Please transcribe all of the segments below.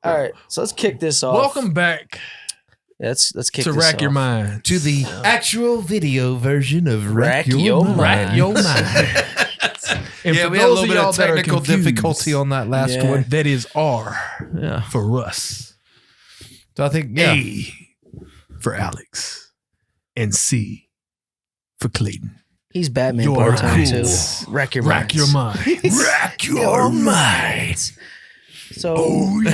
All right, so let's kick this off. Welcome back. Let's kick to this Rack off. Your Mind. To the actual video version of Rack Your Mind. Rack Your Mind. And Yeah, for we had a those little of bit y'all of that are technical confused, difficulty on that last Yeah. one. that is R Yeah. for Russ, So I think, yeah. A for Alex, and C for Clayton. He's Batman You're part-time cool. too. Rack your Rack your mind. Rack your mind. So, yeah.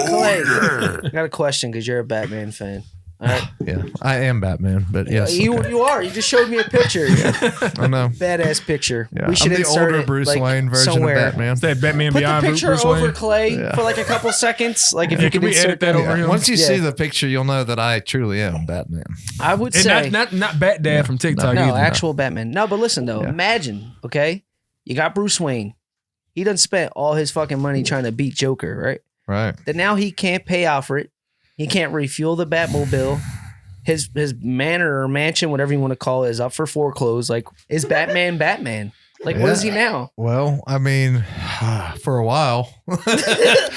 Clay, I got a question because you're a Batman fan. All right, Yeah, I am Batman, but yes. you okay. you are. You just showed me a picture. I know. Badass picture. Yeah. We should I'm the insert older it, Bruce like, Wayne version somewhere. of Batman. Is that Batman Put the Beyond picture Bruce over Wayne? Clay Yeah. for like a couple seconds. Like if Yeah, you can could we insert edit that over here? Once you Yeah. see the picture, you'll know that I truly am Batman. I would And say not Bat Dad from TikTok no, either. actual Batman. No, but listen though. Yeah. Imagine, okay, you got Bruce Wayne. He done spent all his fucking money trying to beat Joker, right? Right. That now he can't pay Alfred. He can't refuel the Batmobile. His manor or mansion, whatever you want to call it, is up for foreclose. Like, is Batman Batman? Like, what is he now? Well, I mean, for a while.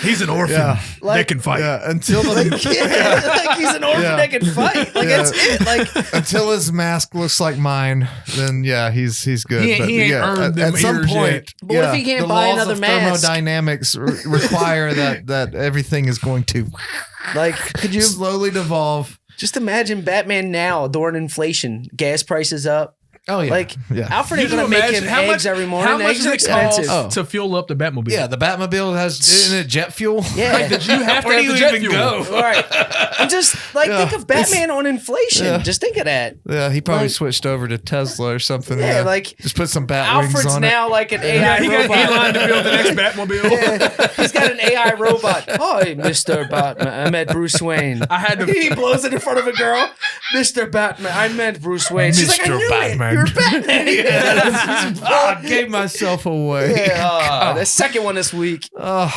He's an orphan Yeah. Like- that can fight. Yeah, until the, Like, like he's an orphan Yeah. that can fight. Like, Yeah. that's it. Like, until his mask looks like mine, then yeah, he's good. He ain't yeah, earned them at some ears point, yet. But what if he can't the buy laws another of mask? Thermodynamics require that everything is going to like, could you slowly devolve. just imagine Batman now during inflation? Gas prices up. Oh yeah, Like, yeah. Alfred ain't You gonna can make imagine him eggs every morning. How much Eggs does are it cost expensive. Oh. to fuel up the Batmobile? Yeah, the Batmobile has in it jet fuel. Yeah. Like, did you have to Where have do the you jet even fuel? go? All right. I'm just like, Yeah. think of Batman on inflation. Yeah. Just think of that. Yeah, he probably Like- switched over to Tesla or something. Yeah, like just put some bat wings Alfred's on now like an AI Yeah, he got robot. Elon to build the next Batmobile. Yeah, he's got an AI robot. Hi, Mr. Batman. I met Bruce Wayne. I had to. He blows it in front of a girl. Mr. Batman. I meant Bruce Wayne. She's like, I Mr. knew Batman. it. You're Batman. I gave myself away. Yeah, the second one this week. Oh,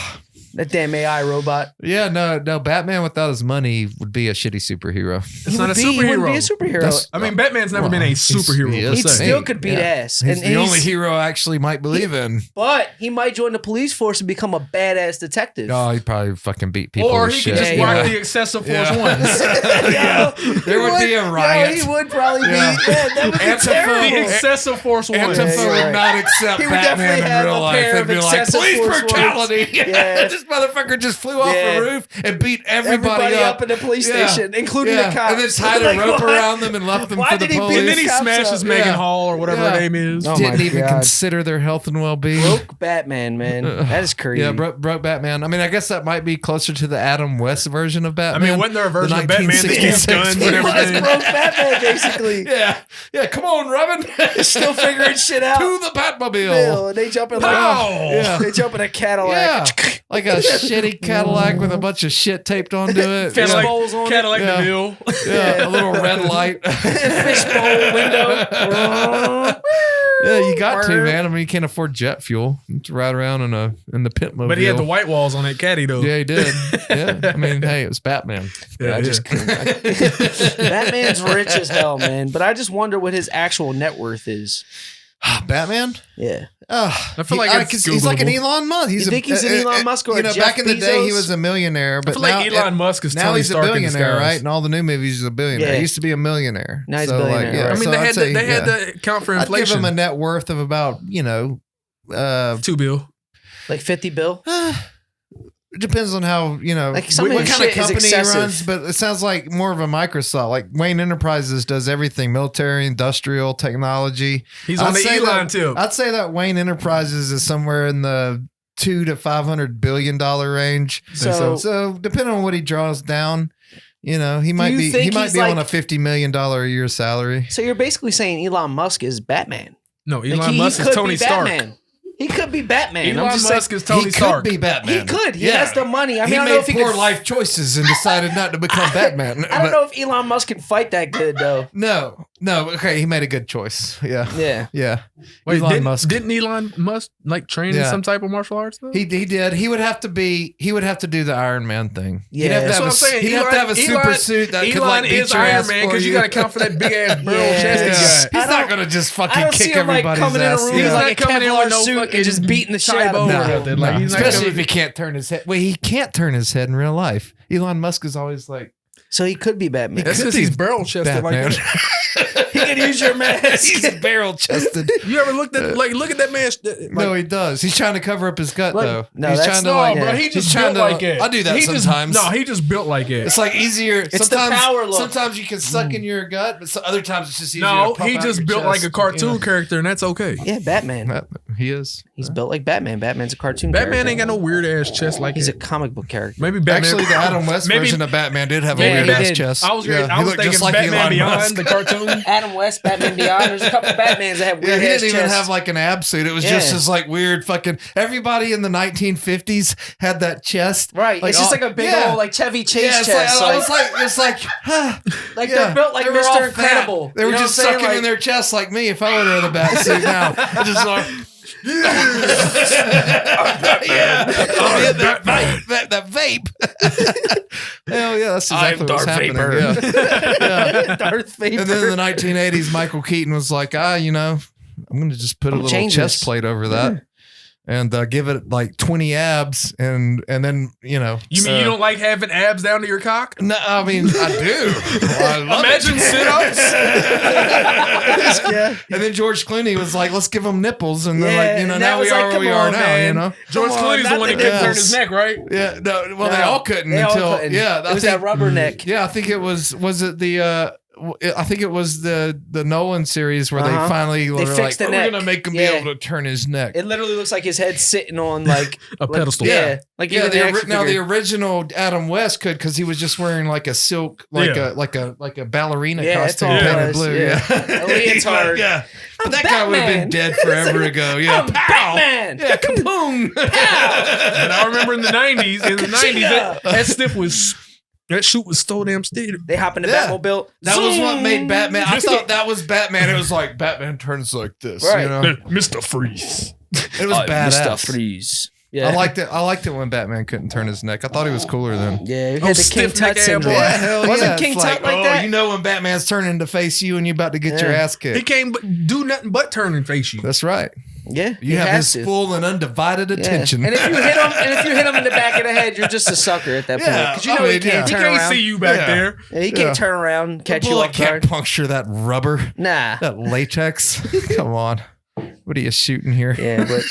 That damn AI robot. yeah, no, Batman without his money would be a shitty superhero. It's not a He wouldn't be a superhero. superhero. I mean, Batman's never been a superhero he per is. He se. still could beat ass. He's And the only hero I actually might believe in. But he might join the police force and become a badass detective. Oh, he'd probably fucking beat people. Or to he shit. could just Yeah, rock yeah. the excessive force Yeah. once. There would be a riot. No, he would probably Yeah. be. Yeah, that would be Antifa. The terrible. excessive force once. Antifa Yeah, you're would right. not accept He would Batman definitely in have real a life. pair They'd of be like, excessive police force brutality. Yeah. This motherfucker just flew off Yeah. the roof and beat everybody Everybody up in the police Yeah. station, including Yeah. the cops. And then tied a Like, rope what? around them and left them Why for the did he beat police. And then he Cops smashes up. Megan Yeah. Hall or whatever Yeah. her name is. Oh, Didn't my even God. consider their health and well-being. Broke Batman, man. That is crazy. Yeah, broke Batman. I mean, I guess that might be closer to the Adam West version of I Batman. mean, wasn't there a version The of Batman that 1966 used guns He and was everything? broke Batman, basically. Yeah, come on, Robin. Still figuring shit out. To the Batmobile. Bill, and they jump in Pow! Yeah. They jump in a Cadillac. Yeah, like a shitty Cadillac with a bunch of shit taped onto it. Fish Yeah. bowls on Cadillac Yeah. DeVille. Yeah, a little red light. it. Fishbowl window. Yeah, you got to, man. I mean, you can't afford jet fuel to ride around in the pit mobile. But he had the white walls on that caddy, though. Yeah, he did. Yeah, I mean, hey, it was Batman. Yeah, I just Batman's rich as hell, man. But I just wonder what his actual net worth is. Batman. Yeah. I feel like it's he's like an Googleable. Elon Musk. He's You think he's an Elon Musk or you a know, Jeff back in the day, he Bezos? was a millionaire, I but feel now, like Elon Musk is now Tony he's a Stark in billionaire, disguise. right? In all the new movies, he's a billionaire. Yeah. He used to be a millionaire. Now he's a billionaire, right. I mean, so they I'd had say, they had to account for I'd give inflation. him a net worth of about, $2 billion. Like 50 bill? it depends on how, Like some of what his kind of shit is company he excessive. runs, but it sounds like more of a Microsoft. Like Wayne Enterprises does everything, military, industrial, technology. He's on I'd the say Elon tip. I'd say that Wayne Enterprises is somewhere in the $200 to $500 billion range. So depending on what he draws down, he might you be think he's on a like- $50 million a year salary. So you're basically saying Elon Musk is Batman. No, Like, Elon he Musk is could Tony be Stark. Batman. He could be Batman. Elon I'm just Musk saying, is Tony he Stark. could be Batman. He could. He has the money. I mean, he I don't made know if he poor could. life choices and decided not to become Batman. I don't know if Elon Musk can fight that good though. No, No, okay, he made a good choice. Yeah. Wait, Elon Musk. Didn't Elon Musk like train in some type of martial arts though? He did. He would have to do the Iron Man thing. Yeah, that's what I'm saying. He'd have to have a super suit that could like beat your Iron ass Man because you got to account for that big ass barrel chest He's not gonna just fucking kick everybody's coming ass. in a room He's like not a coming in Kevlar with no suit fucking and just beating the shit out of nothing. Like, he's not especially coming- if he can't turn his head. Wait, he can't turn his head in real life. Elon Musk is always like, So he could be Batman. That's because he's barrel chested like Batman. that. He can use your mask. He's barrel chested. You ever looked at look at that man? No, he does. He's trying to cover up his gut though. no, he's that's- trying to like. bro. He he's just trying built to- like it. I do that sometimes. He just built like it. It's like easier. It's the power look. Sometimes you can suck in your gut, but other times it's just easier. No, to pump he out just your built chest, like a cartoon you character, and that's okay. Yeah, Batman. know? He is. He's built like Batman. Batman's a cartoon Batman character. ain't got no weird ass chest like He's a that. comic book character. Maybe Batman. Actually, the Adam West maybe- version of Batman did have a Yeah, weird he ass did. chest. I was Yeah, he looked thinking just like Batman Elon Beyond Musk. the cartoon. Adam West, Batman Beyond. There's a couple Batmans that have Yeah, weird he ass didn't even chests. have like an ab suit. It was just Yeah. his like weird fucking. Everybody in the 1950s had that chest. Right. It's just like a big old like Chevy Chase Yeah, chest. it's like, Like they're built like They were all Mr. fat. Incredible. They were You know just what I'm saying? sucking in their chest like me if I would wear the bat suit now. I just like, that vape. Hell yeah, that's exactly what's happening. Yeah. Darth Vader. And then in the 1980s, Michael Keaton was like, I'm going to just put a little change chest this. plate over that. And give it like 20 abs, and then You mean you don't like having abs down to your cock? No, I mean I do. I love Imagine sit-ups. Yeah. And then George Clooney was like, "Let's give him nipples," and then Yeah, and now that we was are like, where come we are on, now. man. George Come on, Clooney's the not one that the couldn't turn nipples. his neck, right? Yeah, no, well they all couldn't They all until couldn't. yeah. It was that rubber neck. Yeah, I think it was it the I think it was the Nolan series where they finally were fixed the like, neck. we're gonna make him be Yeah. able to turn his neck. It literally looks like his head's sitting on like A pedestal. Yeah, like Yeah, even the action now the figure. original Adam West could because he was just wearing like a silk, like Yeah. a ballerina Yeah, that's costume all it painted was, blue. yeah. A leotard. Yeah, but I'm that guy would have Batman. been dead forever ago. Yeah, I'm Batman. yeah, kaboom. And I remember in the 90s, Ka-chinga. that shoot was so damn steady. They hop in the Yeah. Batmobile. That was what made Batman. I Just thought that was Batman. It was like Batman turns like this. Right. You know? Mr. Freeze. It was badass. Mr. Freeze. Yeah. I liked it when Batman couldn't turn his neck. I thought he was cooler then. Yeah, he Oh, had the King stiff neck Tut ass syndrome. boy. Yeah, hell Wasn't yeah. King It's Tut like that? You know when Batman's turning to face you and you're about to get your Yeah. ass kicked. He can't do nothing but turn and face you. That's right. Yeah, You he have has his to. full and undivided Yeah. attention. And if you hit him in the back of the head, you're just a sucker at that point. Yeah, Because you know I he mean, can't yeah. He turn can't around. see you back Yeah. there. Yeah, he can't turn around, catch you Bullet off guard. can't puncture that rubber, Nah. that latex. Come on. What are you shooting here? Yeah, but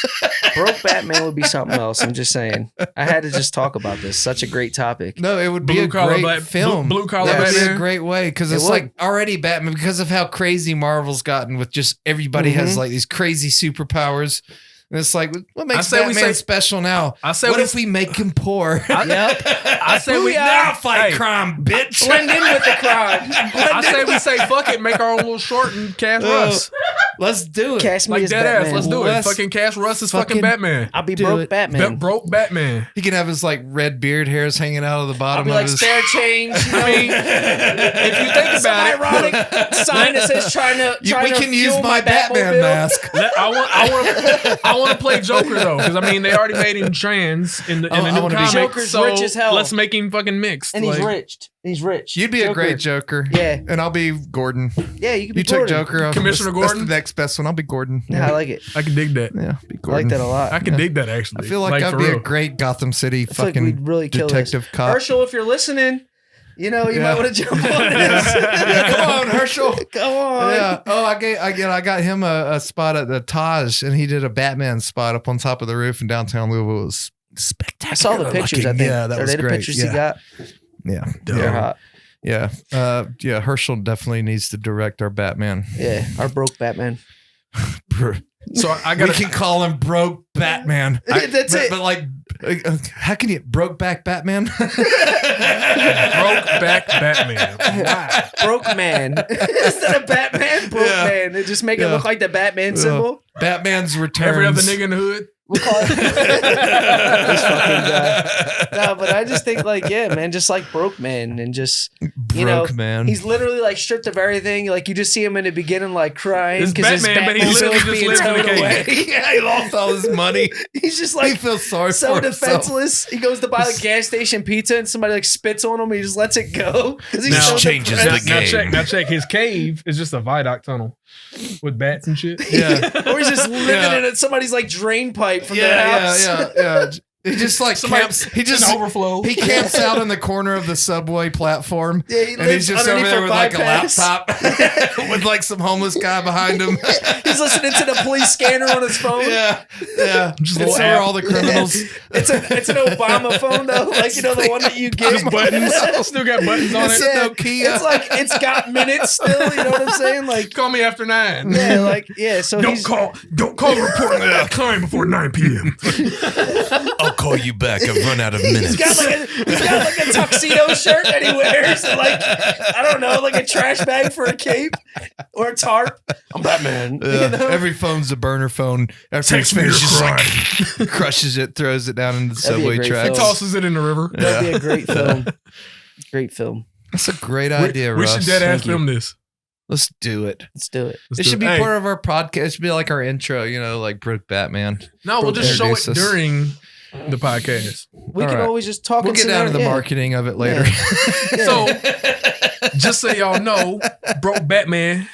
broke Batman would be something else. I'm just saying. I had to just talk about this. Such a great topic. No, it would be Blue a collar great black- film. blue collar That would be a Batman. great way because It it's would. like already Batman because of how crazy Marvel's gotten with just everybody has Mhm. like these crazy superpowers. And it's like, what makes say we Batman say- special now? I say what we- if we make him poor? Yep. I say we now fight Hey, crime, bitch. Blend in with the crowd. I say we say fuck it, make our own little short and cast Russ. Let's do it. Cast me Like as dead Batman. ass. Let's do Let's it. Fucking cast Russ as fucking fucking- Batman. I'll be Do broke it. Batman. Broke Batman. He can have his like red beard hairs hanging out of the I'll bottom be of like his. spare change. You know? I mean, if you think Some about it, ironic sign that says trying to. we can use fuel my Batman Batmobile. mask. I want to play Joker though, because I mean they already made him trans in the I new wanna be comic. Joker's so rich as hell. let's make him fucking mixed. And he's like, rich. He's rich. You'd be a great Joker. Yeah. And I'll be Gordon. Yeah, you can be You took Gordon. Joker. Commissioner That's Gordon? the next best one. I'll be Gordon. Yeah, I like it. I can dig that. Yeah, be I Gordon. like that a lot. I can dig that actually. I feel like I'd for be real. a great Gotham City I feel like fucking we'd really kill detective this. cop. Herschel, if you're listening, you know you might want to jump on this. Yeah, come on, Herschel. Come on. Yeah. Oh, I got him a spot at the Taj, and he did a Batman spot up on top of the roof in downtown Louisville. It was spectacular. I saw the pictures. looking. I think. Yeah, that Are was they the great. pictures yeah. you got? Yeah. They're hot. Yeah. Yeah. Herschel definitely needs to direct our Batman. Yeah, our broke Batman. So I We got can call him Broke Batman. That's it. But like, how can you broke back Batman? broke back Batman. Wow. Broke man. Instead of Batman, broke Yeah. man. They just make it Yeah. look like the Batman symbol. Batman's returns. Every other nigga in the hood. We'll call it this fucking guy. No, but I just think like, yeah, man, just like broke man, and just man. he's literally like stripped of everything. Like you just see him in the beginning, like crying because his Batman, but he Batmobile's literally just being lives in towed the away. cave. Yeah, he lost all his money. He's just like he feels sorry so for himself. defenseless. He goes to buy the gas station pizza, and somebody like spits on him. And he just lets it go because he's Now- so changes depressed. the game. Now check. His cave is just a viaduct tunnel with bats and shit. Yeah. Or he's just living in it. Somebody's like drain pipe from their house. yeah. He just like camps. He just an overflow. He camps out in the corner of the subway platform. Yeah, he and he's lives just over underneath there a with like a bypass. laptop with like some homeless guy behind him. He's listening to the police scanner on his phone. Yeah. Just a It's little where app. all the criminals. It's an Obama phone though, like the one that you get. Just buttons. Still got buttons on It's it. a Nokia. It's like it's got minutes still. You know what I'm saying? Like Call me after 9. yeah, like yeah. So he's Don't call reporting a crime before 9 p.m. I'll call you back. I've run out of minutes. he's got like a tuxedo shirt that he wears, and like I don't know, like a trash bag for a cape or a tarp. I'm Batman. You know? Every phone's a burner phone. After Text he's me your finished, just like crushes it, throws it down into the That'd be a subway great tracks. film. Tosses it in the river. That'd be a great film. Great film. That's a great idea, We Russ. should dead ass Thank you. film this. Let's do it. Let's do it. Let's It do should be Hey, part of our podcast. It should be like our intro, like Broke Batman. No, we'll just show it Introduce us. during the podcast. We All can right. always just talk. We'll and get down to the yeah. marketing of it later. Yeah. So, just so y'all know, Broke Batman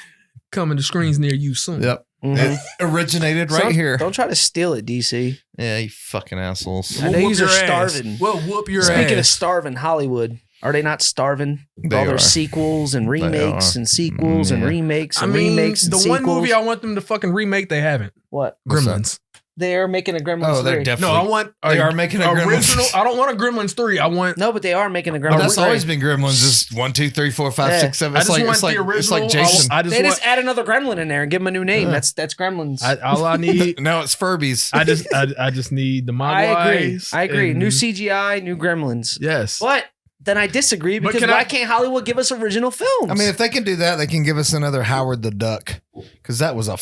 coming to screens near you soon. Yep. Mhm. It originated right So here. Don't try to steal it, DC. Yeah, you fucking assholes. I know We'll yous whoop are your ass. starving. We'll whoop your Speaking of ass. starving, Hollywood, are they not starving? With They all their are. sequels and remakes are. and sequels and Yeah. remakes I and mean, remakes and the sequels. one movie I want them to fucking remake, they haven't. What? What's that? Gremlins. They're making a Gremlins Oh, they're 3. definitely. No, I want. They are making a Gremlins. original. I don't want a Gremlins 3. I want. No, but they are making a Oh, Gremlins that's 3. always been Gremlins. Is 1, 2, 3, 4, 5, Yeah. 6, 7. I It's just like want it's like the original. it's like Jason. I just They want. just add another Gremlin in there and give them a new name. Yeah. That's Gremlins. All I need. No, it's Furbies. I just need the Mogwais. I agree. and- New CGI, new Gremlins. Yes. But then I disagree But because can why I- can't Hollywood give us original films? I mean, if they can do that, they can give us another Howard the Duck, because that was a or a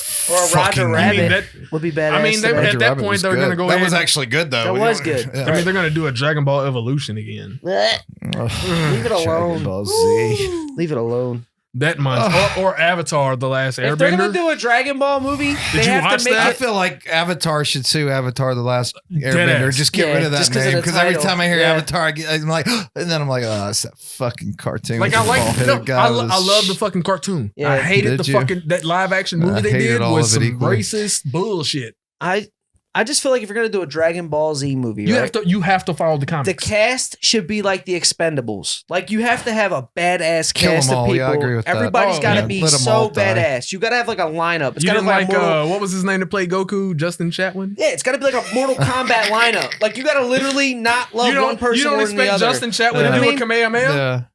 fucking Roger I mean, Rabbit that, would be badass. I mean, they- today. at that point, was they're good. gonna go That ahead was and- actually good though. That We was don't- good. Yeah. I mean, they're gonna do a Dragon Ball Evolution again. Blech. Ugh. Leave it alone. Dragon Ball Z. Leave it alone. That month, or Avatar: The Last If they're gonna Airbender. do a Dragon Ball movie, they you have watch to make I it. feel like Avatar should sue Avatar: The Last Airbender. ass. Just get Yeah, rid of that just 'cause of name, the because every title. time I hear Yeah. Avatar, I'm like, and then I'm like, oh, it's that fucking cartoon. Like with I the like, bald-headed no, guy with I his love the fucking cartoon. Yeah. I hated Did the you? fucking that live action movie I they hated did all was of it some equally. racist bullshit. I just feel like if you're gonna do a Dragon Ball Z movie, You right? have to follow the The comics. cast should be like the Expendables. Like you have to have a badass Kill 'em cast of all. people. Yeah, I agree with that. Everybody's Oh, got to yeah. be Let 'em so all die. badass. You got to have like a lineup. It's You got to didn't be like like Mortal, what was his name to play Goku? Justin Chatwin. yeah, it's got to be like a Mortal Kombat lineup. Like you got to literally not love one person you don't more than the expect other. Justin Chatwin Yeah. to I do mean- a Kamehameha.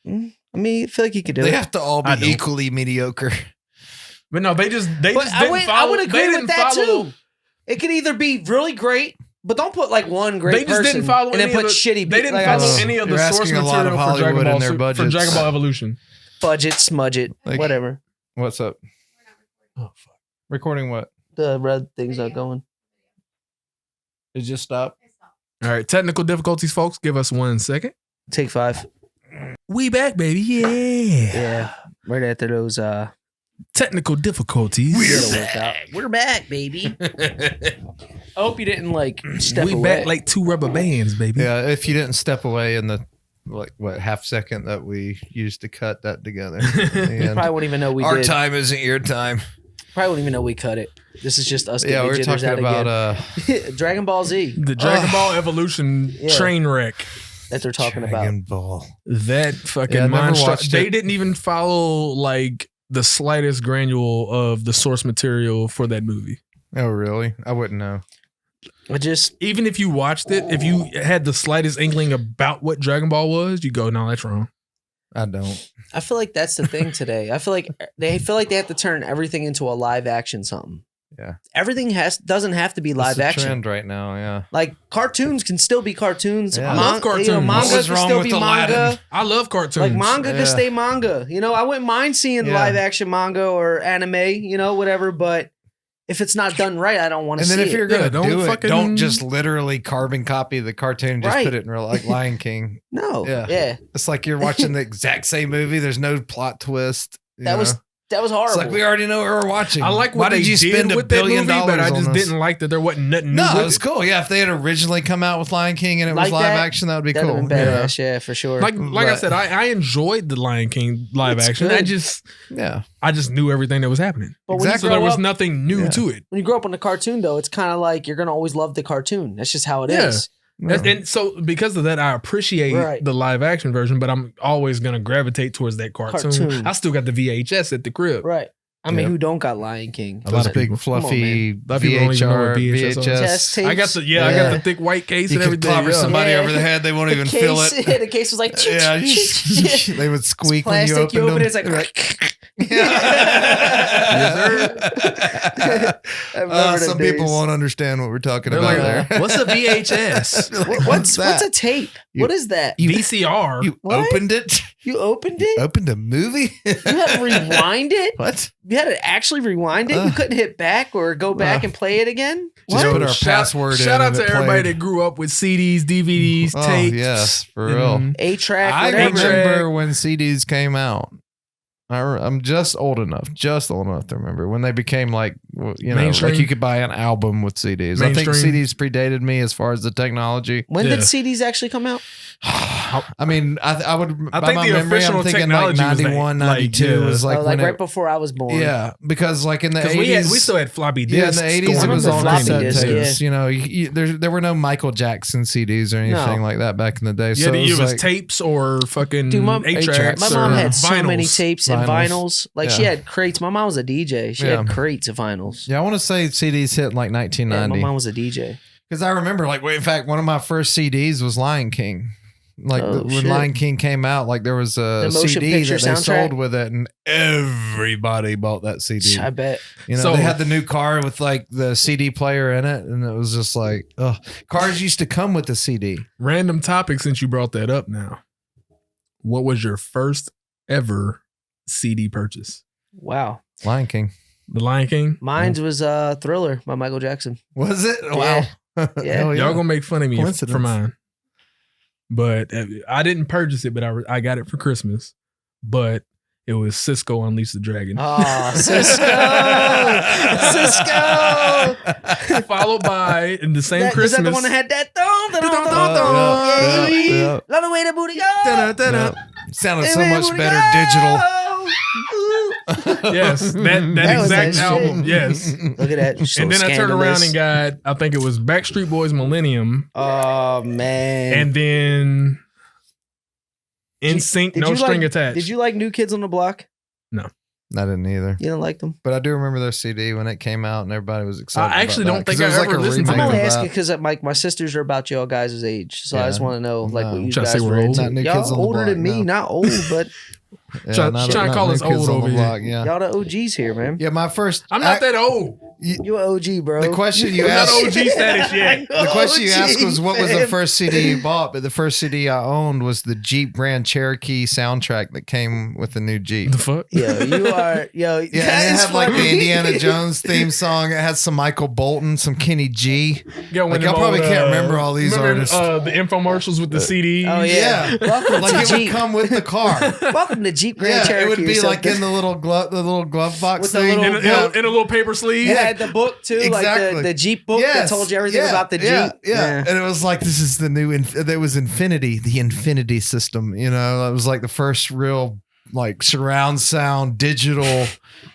Yeah, I mean, I feel like you could do they it. have to all I be don't. equally mediocre. But no, they just But didn't I follow. would they agree didn't with that follow, too. It could either be really great, but don't put like one great They just person didn't follow and then any put of the, shitty. They didn't like, follow Oh, any of the you're source asking a lot of material for Hollywood Dragon in Ball their for budgets. Dragon Ball Evolution. budget, smudge it, Like- whatever. What's up? Oh fuck! Recording what? The red thing's not going. It just stopped. All right, technical difficulties, folks. Give us 1 second. Take 5. We back, baby. Yeah. Yeah, right after those. Technical difficulties. It'll work out. We're back, baby. I hope you didn't like step we away. back like 2 rubber bands, baby. Yeah, if you didn't step away in the half second that we used to cut that together. You probably wouldn't even know we Our did. time isn't your time. Probably wouldn't even know we cut it. This is just us. Yeah, getting we were the jitters talking out about again. Dragon Ball Z The Dragon Ball Evolution Yeah. train wreck. that they're talking about. Dragon Ball. That fucking Yeah, I never monster. watched They it. didn't even follow like the slightest granule of the source material for that movie. Oh, really? I wouldn't know. I just Even if you watched it, if you had the slightest inkling about what Dragon Ball was, you go, no, that's wrong. I don't. I feel like that's the thing today. I feel like they have to turn everything into a live action something. Yeah. Everything doesn't have to be live It's the action. trend right now, yeah. Like cartoons can still be cartoons. Yeah. I love cartoons. You know, manga What was can wrong still with be Aladdin? manga. I love cartoons. Like manga Yeah. can stay manga. You know, I wouldn't mind seeing Yeah. live action manga or anime, you know, whatever. But if it's not done right, I don't want to And see then if you're it. gonna don't do it, fucking- don't just literally carbon copy the cartoon. Just Right. put it in real, like Lion King. No. Yeah. Yeah. It's like you're watching the exact same movie. There's no plot twist. you That know? was horrible. It's like we already know what we're watching. I like what Why they did you did spend with $1 that billion movie, but I on just this? didn't like that there wasn't nothing new No, with it was cool. Yeah, if they had originally come out with Lion King and it was Like live that, action, that would be That'd cool. have been badass, yeah, for sure. Like I But- said, I enjoyed the Lion King live It's action. good. Yeah. I just knew everything that was happening. But when you So there grow was up, nothing new Yeah. to it. when you grow up on the cartoon, though, it's kind of like you're gonna always love the cartoon. That's just how it is. Yeah. And so because of that, I appreciate Right. the live action version, but I'm always gonna gravitate towards that cartoon. Cartoon. I still got the VHS at the crib. Right. I mean, Yeah. who don't got Lion King? A lot Those of big people. fluffy A lot of people don't even know what VHR, VHS VHS. Tapes. I got the I got the thick white case You and could everything. clobber yeah. somebody Yeah. over the head. They won't even the feel case, it. the case was like, Yeah, they would squeak when you plastic. opened them. It's like, Yeah. I remember Some them people days. won't understand what we're talking They're about like, there. what's a VHS? What's that? a tape? You- What is that? VCR. You What? opened it? You opened it? Opened a movie? You had to rewind it? What? You had to actually rewind it? You couldn't hit back or go back and play it again? Just What? put our password in. Shout out and to it everybody played. that grew up with CDs, DVDs, Oh, tapes. yes, for real. and- 8-track, I whatever. remember when CDs came out. I'm just old enough to remember when they became like, Mainstream. like you could buy an album with CDs. I think Mainstream. CDs predated me as far as the technology. When Yeah. did CDs actually come out? I mean, I would. I by think my the memory, official I'm thinking like technology was 91, like 92 yeah. was like Like, when right it, before I was born. yeah, because like in the Because 80s, we still had floppy yeah, in disks. the 80s it going was on on floppy cassette disks, tapes. yeah. You know, there were no Michael Jackson CDs or anything No. like that back in the day. Yeah, So it was like, tapes or fucking Dude, my- 8-tracks. My Or mom had so vinyls. many tapes and Vinyls. vinyls. Like she Yeah. had crates. My mom was a DJ. She Yeah. had crates of vinyls. yeah, I want to say CDs hit in like Yeah, my 1990 mom was a DJ. because I remember like in fact one of my first CDs was Lion King. Like Oh, when shit. Lion King came out, like there was a The motion CD picture that they soundtrack? sold with it, and everybody bought that CD. I bet. You know, So- they had the new car with like the CD player in it, and it was just like, oh, cars used to come with the CD. Random topic since you brought that up now. What was your first ever CD purchase? Wow. Lion King. The Lion King? Mine was Thriller by Michael Jackson. Was it? Yeah. Wow. Yeah. Hell Y'all gonna make fun of me Coincidence. for mine. But I didn't purchase it, but I got it for Christmas. But it was Cisco Unleash the Dragon. Oh, Cisco! Cisco! Followed by in the same Is Christmas. that the one that had that thong? Yeah. Love the way the booty go. Yeah. Sounded so Hey, much booty better go. digital. Yes, that That was exact that album. shit. Yes. Look at that. So And then I turned around and scandalous. got, I think it was Backstreet Boys Millennium. Oh man. And then In Sync, Did No you String like- Attached. Did you like New Kids on the Block? I didn't either. You didn't like them? But I do remember their CD when it came out and everybody was excited. I actually about don't that, 'cause think it was I like ever a listened to I'm remake only of asking that. because like my sisters are about y'all guys' age, so I just Yeah. want to know like No. what you Trying to guys say were we're old? into. Not New Kids Y'all on the older Block, than me, no. not old, but Yeah, Try- not- trying to not call New us Kids old on the over here. Block, Yeah. y'all the OGs here, man. Yeah, my first. I'm not that old. You an OG, bro. The question you We're not asked. OG status yet. The question you asked was what was the man. first CD you bought, but the first CD I owned was the Jeep Grand Cherokee soundtrack that came with the new Jeep. The fuck? Yo, you are yo. Yeah, and that it is had like the funny. Indiana Jones theme song. It had some Michael Bolton, some Kenny G. Yo, Like, y'all probably can't remember all these artists. The infomercials with the CD. Oh yeah. Yeah. Welcome Like to it would Jeep. come with the car. Welcome to Jeep Grand Yeah, Cherokee. it would be or like something. in the little glove box With the thing. little- In a little paper sleeve. It had the book too, like Exactly. the Jeep book that told you everything about the Jeep. Yeah. And it was like, this is the new, there was Infinity, the Infinity system. You know, that was like the first real like surround sound digital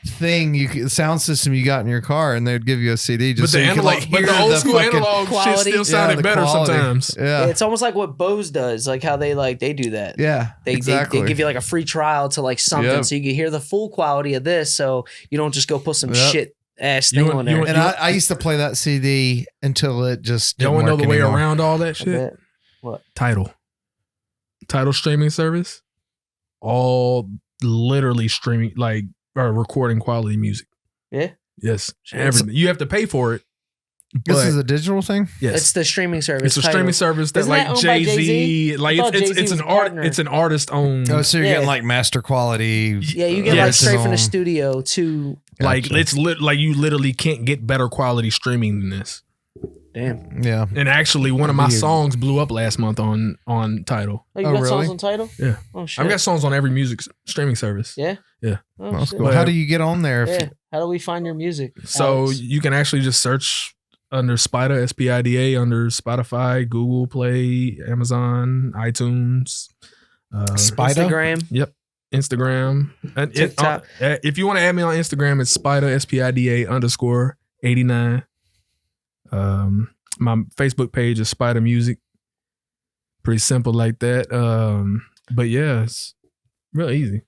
thing sound system you got in your car, and they'd give you a CD But just the so you could analog, like but hear the old the school fucking analog shit quality. still sounded the better quality. sometimes. Yeah. It's almost like what Bose does, like how they do that. Yeah. They exactly. give you like a free trial to like something, Yep. so you can hear the full quality of this, so you don't just go put some Yep. shit ass You thing want- on you there. want- And I used to play that CD until it just Y'all didn't want to know work the way anymore. around all that I shit? bet. Title streaming service, all literally streaming recording quality music. Yeah. Yes, Shit. everything. You have to pay for it, This But is a digital thing? yes, It's the streaming service. it's a streaming service that Isn't that like owned by Jay-Z, Jay-Z? like I thought it's Jay-Z it's was an a art, partner. it's an artist owned. Oh, so you're Yeah. getting like master quality. Yeah, you get like Yes. straight from the original- studio to Like Gotcha. it's like you literally can't get better quality streaming than this. damn. Yeah. And actually, one of my Weird. songs blew up last month on Tidal. Oh, you Oh, got really? songs on Tidal? Yeah. Oh shit. I've got songs on every music streaming service. Yeah. Yeah. Oh, That's shit. cool. How do you get on there? Yeah. How do we find your music? So Alex? you can actually just search under Spida, SPIDA, under Spotify, Google Play, Amazon, iTunes, Spida? Instagram. Instagram, and TikTok. if you want to add me on Instagram, it's Spida, SPIDA_89. My Facebook page is Spida Music. Pretty simple like that. But yeah, it's real easy.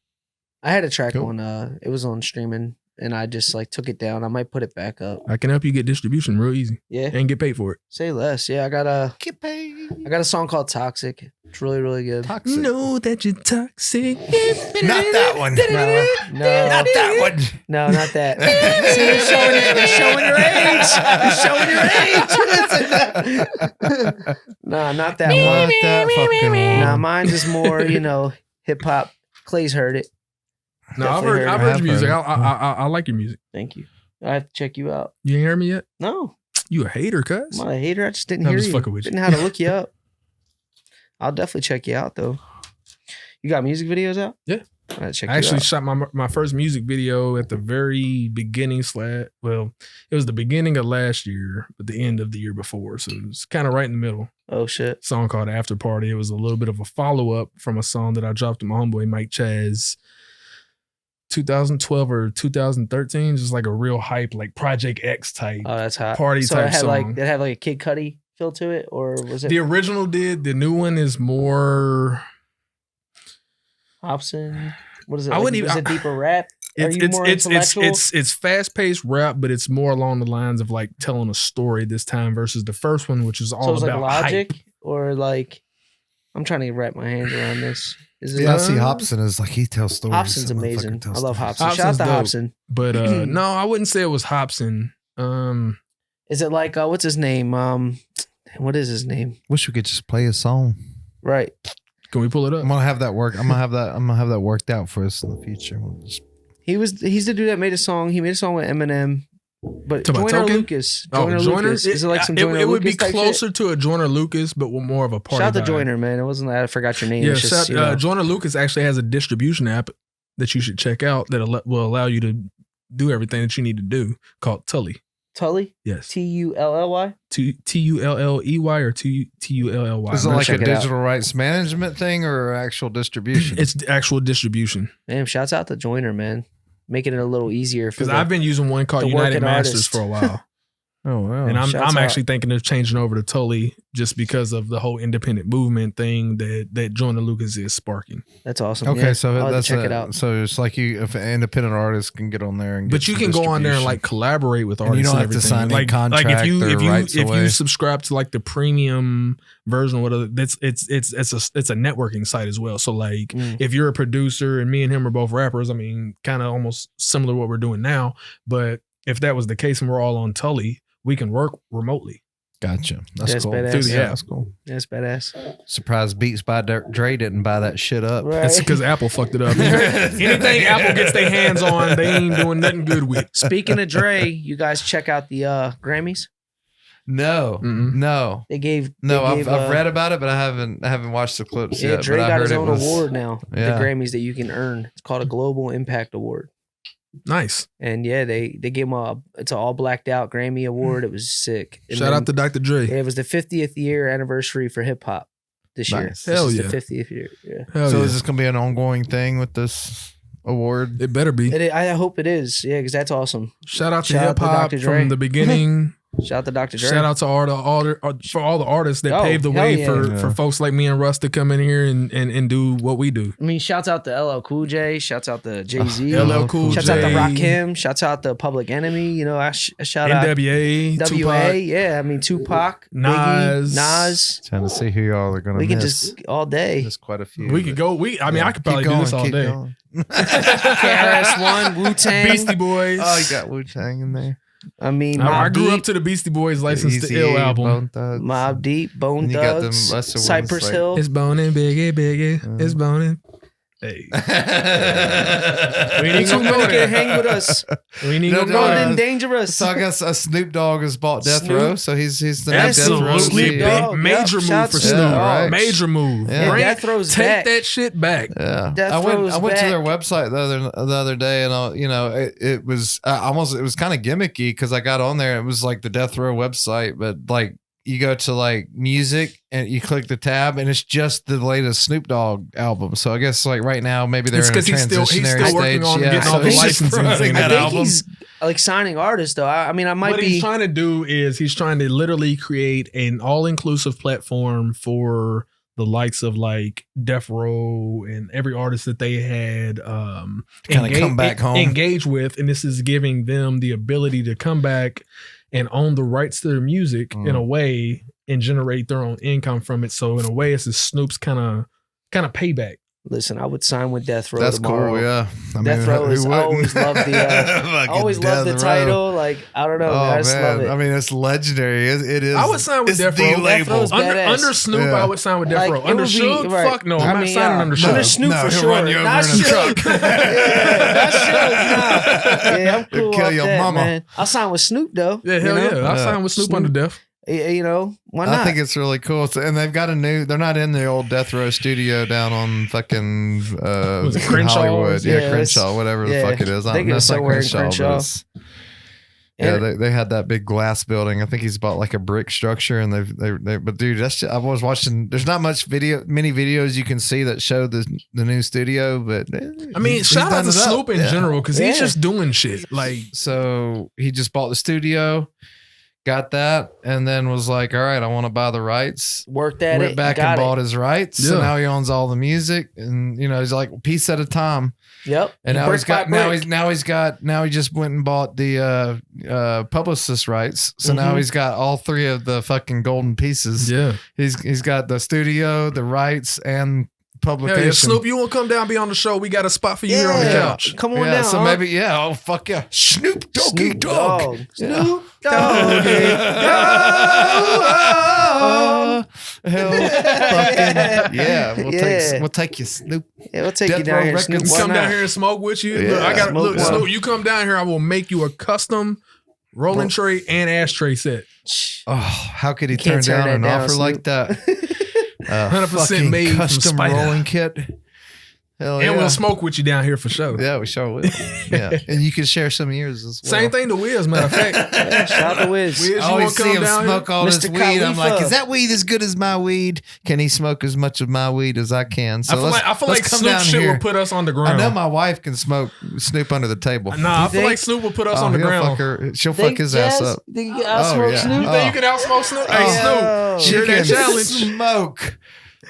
I had a track Cool. on it was on streaming and I just like took it down. I might put it back up. I can help you get distribution real easy Yeah. and get paid for it. Say less. Yeah, I got a song called Toxic. It's really, really good. Toxic. Know that you're toxic. Not that one. No, Not that one. no, not that. See, you're showing your age. You're showing your age. Nah, not that one. Not that fucking Nah, one. mine is more, hip hop. Clay's heard it. No, I've Definitely heard heard your it. music. I've heard I like your music. Thank you. I have to check you out. You ain't hear me yet? No, You a hater, cuz? I'm not a hater. I just didn't I'm hear just you. fucking with you. Didn't know how to look you up. I'll definitely check you out though. You got music videos out? Yeah. I gotta check I you actually out. shot my first music video at the very beginning well, it was the beginning of last year, but the end of the year before. So it was kind of right in the middle. Oh shit. Song called After Party. It was a little bit of a follow-up from a song that I dropped to my homeboy Mike Chaz 2012 or 2013. Just like a real hype, like Project X type. Oh, that's hot. Party so type it had song. it had like a Kid Cudi feel to it, or was it The original did. The new one is more. Hobson? What is it? I wouldn't Was even- it deeper rap? Are It's you more intellectual? it's fast paced rap, but it's more along the lines of like telling a story this time versus the first one, which is all so it's like about Logic hype. or like I'm trying to wrap my hands around this. Is it Yeah, I see Hobson is like he tells stories. Hobson's That motherfucker amazing. I tells love stories. Hobson. Shout out Hobson's to dope. Hobson. But no, I wouldn't say it was Hobson. Is it like what's his name? What is his name? Wish we could just play a song. Right. Can we pull it up? I'm gonna have that work. I'm gonna have that worked out for us in the future. We'll just- He's the dude that made a song. He made a song with Eminem. But Talking about Joyner Token? Lucas. Oh, Joyner Joyner? Lucas. Is it like some Joyner It would be Lucas type closer shit? to a Joyner Lucas, but with more of a party. Shout out to vibe. Joyner, man. It wasn't that I forgot your name. Yeah, It's just, Joyner Lucas actually has a distribution app that you should check out that will allow you to do everything that you need to do called Tully. Tully? Yes. Tulley? Tulley or Tully. Is it like a check it out. digital rights management thing or actual distribution? It's the actual distribution. Damn, shouts out to Joyner, man. Making it a little easier for Because I've been using one called the United working Masters artist. for a while. oh wow! And I'm Shouts out. actually thinking of changing over to Tully just because of the whole independent movement thing that Joyner Lucas is sparking. That's awesome. Okay, Yeah, so I'll have to that's check it out. So it's like if an independent artist can get on there and. But get you some can go on there and distribution. like collaborate with And artists. you don't and have to everything. sign any contract or rights if away. you subscribe to like the premium version or whatever, it's a networking site as well. So like if you're a producer and me and him are both rappers, I mean, kind of almost similar to what we're doing now. But if that was the case and we're all on Tully, we can work remotely. Gotcha. That's That's cool. badass. Through the Yeah, app. that's cool. That's badass. Surprised Beats by Dre didn't buy that shit up. Right. That's because Apple fucked it up. Anything Apple gets their hands on, they ain't doing nothing good with. Speaking of Dre, you guys check out the Grammys. No, Mm-mm. no, They gave no. they gave, I've read about it, but I haven't watched the clips Yeah, yet. Dre but I got heard his it own was, award now. Yeah. The Grammys that you can earn. It's called a Global Impact Award. Nice. And yeah, they gave him it's an all blacked out Grammy award. It was sick. And Shout then- out to Dr. Dre. Yeah, it was the 50th year anniversary for hip hop this year. Nice. This Hell is yeah. the 50th year. Yeah. Hell So yeah. is this gonna be an ongoing thing with this award? It better be. I hope it is. Yeah, because that's awesome. Shout out to Shout out hip to hop Dr. Dre. from the beginning. Shout out to Dr. Dre. Shout out to for all the artists that Oh, paved the hell way yeah. for folks like me and Russ to come in here and do what we do. I mean, shouts out to LL Cool J. Shouts out to Jay-Z. LL Cool Shouts J. out to Rakim. Shouts out to Public Enemy. You know, I shout out NWA, WA. Tupac, Yeah, I mean, Tupac, Nas. Biggie, Nas. Trying to see who y'all are gonna We can miss. just all day. There's quite a few. We could go. I could probably do this all day. KRS-One, Wu-Tang. Beastie Boys. Oh, you got Wu Tang in there. I mean, I grew up to the Beastie Boys' License to Ill album. Mobb Deep, Bone And you got them Thugs, lesser ones, Cypress like- Hill. It's boning, biggie. It's boning. Hey. We ain't Too gonna many go can there. hang with us. We ain't No, gonna no, go Bold there. and dangerous. So I guess Snoop Dogg has bought Death Snoop? Row, so he's the new Death Row. Absolutely. Snoop Dogg, Big, major yep. move Shouts for to Snoop. Snoop. Right. Major move. Yeah. Bring Death it- Row's take back. that shit back. Yeah, Death I went Row's to their back. website the other day, and it was it was kind of gimmicky because I got on there. It was like the Death Row website, but like you go to like music and you click the tab, and it's just the latest Snoop Dogg album. So I guess like right now maybe they're It's in a 'cause he's still transitionary working stage. on Yeah, getting so all the he's licensing promoting thing. that I think album. he's like signing artists though. I mean, I might What be. he's trying to do is he's trying to literally create an all-inclusive platform for the likes of like Death Row and every artist that they had Kinda come back home. engage with, and this is giving them the ability to come back and own the rights to their music in a way and generate their own income from it. So in a way, it's a Snoop's kind of payback. Listen, I would sign with Death Row That's tomorrow. cool. Yeah, I Death Row who is. I wouldn't? always love the. I Fucking always love the Death Row. title. Like I don't know. Oh I just love man, it. I mean it's legendary. It is. I would sign with it's Death the Row. label. Death Row's Under, badass. under Snoop, Yeah. I would sign with Death Like, Row. it Under would be- Suge, right. fuck no, I I'm not mean, signing under Under Suge. Snoop for he'll sure. run you over Not in a Suge. truck. Yeah, not Suge. Nah. Yeah, I'm cool. He'll kill off your that, mama. man. I'll sign with Snoop though. Yeah, hell you know? yeah. I'll Yeah. sign with Snoop under Death. You know, why not? I think it's really cool. So, and they've got a new. They're not in the old Death Row studio down on fucking Was it Crenshaw? Hollywood. Yeah, Yeah, Crenshaw, whatever the yeah. fuck it is. I think don't know. it's It's not somewhere in Crenshaw, Crenshaw. but it's- yeah, And- they had that big glass building. I think he's bought like a brick structure, and they. But dude, that's just, I was watching. There's not many videos you can see that show the new studio, but I mean, shout out to Snoop in general because he's Yeah. just doing shit. Like, So he just bought the studio, got that, and then was like, "All right, I want to buy the rights." Worked at Went it. back got and it. bought his rights. So Yeah. now he owns all the music, and he's like piece at a time. Yep. And now Brick he's got by brick. now he just went and bought the publicist rights. So now Mhm. he's got all three of the fucking golden pieces. yeah. He's got the studio, the rights, and Hell publication. yeah. Snoop, you want to come down and be on the show? We got a spot for you here on the Yeah. couch. Come on yeah, down. so huh? maybe oh fuck yeah, Snoop Doggy Snoop Dogg. Dogg. Yeah. Snoop Dogg. Oh, hell fucking yeah. Yeah. We'll take you, Snoop. Yeah, we'll take you Death down Row here. Records. Snoop. You Why come down not? here and smoke with you. Yeah. Look, I got Smoke look, one. Snoop. You come down here, I will make you a custom rolling tray and ashtray set. Oh, how could he Can't turn turn down an that down, offer like Snoop. that? 100% fucking made from custom Spider. rolling kit. Hell And yeah. we'll smoke with you down here for sure. Yeah, we sure will. Yeah, and you can share some of yours as well. Same thing to Wiz, matter of fact. Yeah, shout out to Wiz. Wiz, you I always want to see come him down smoke here? all this Mr. weed. I'm like, Khalifa. is that weed as good as my weed? Can he smoke as much of my weed as I can? So I feel like come Snoop down shit here. will put us on the I ground. know my wife can smoke Snoop under the table. Nah, I feel think? like Snoop will put us on the he'll ground. fuck her. She'll Think fuck his ass Jazz? up. Think you can outsmoke yeah. Snoop? You think you can outsmoke Snoop? Hey, Oh. Snoop, She share that can challenge. smoke.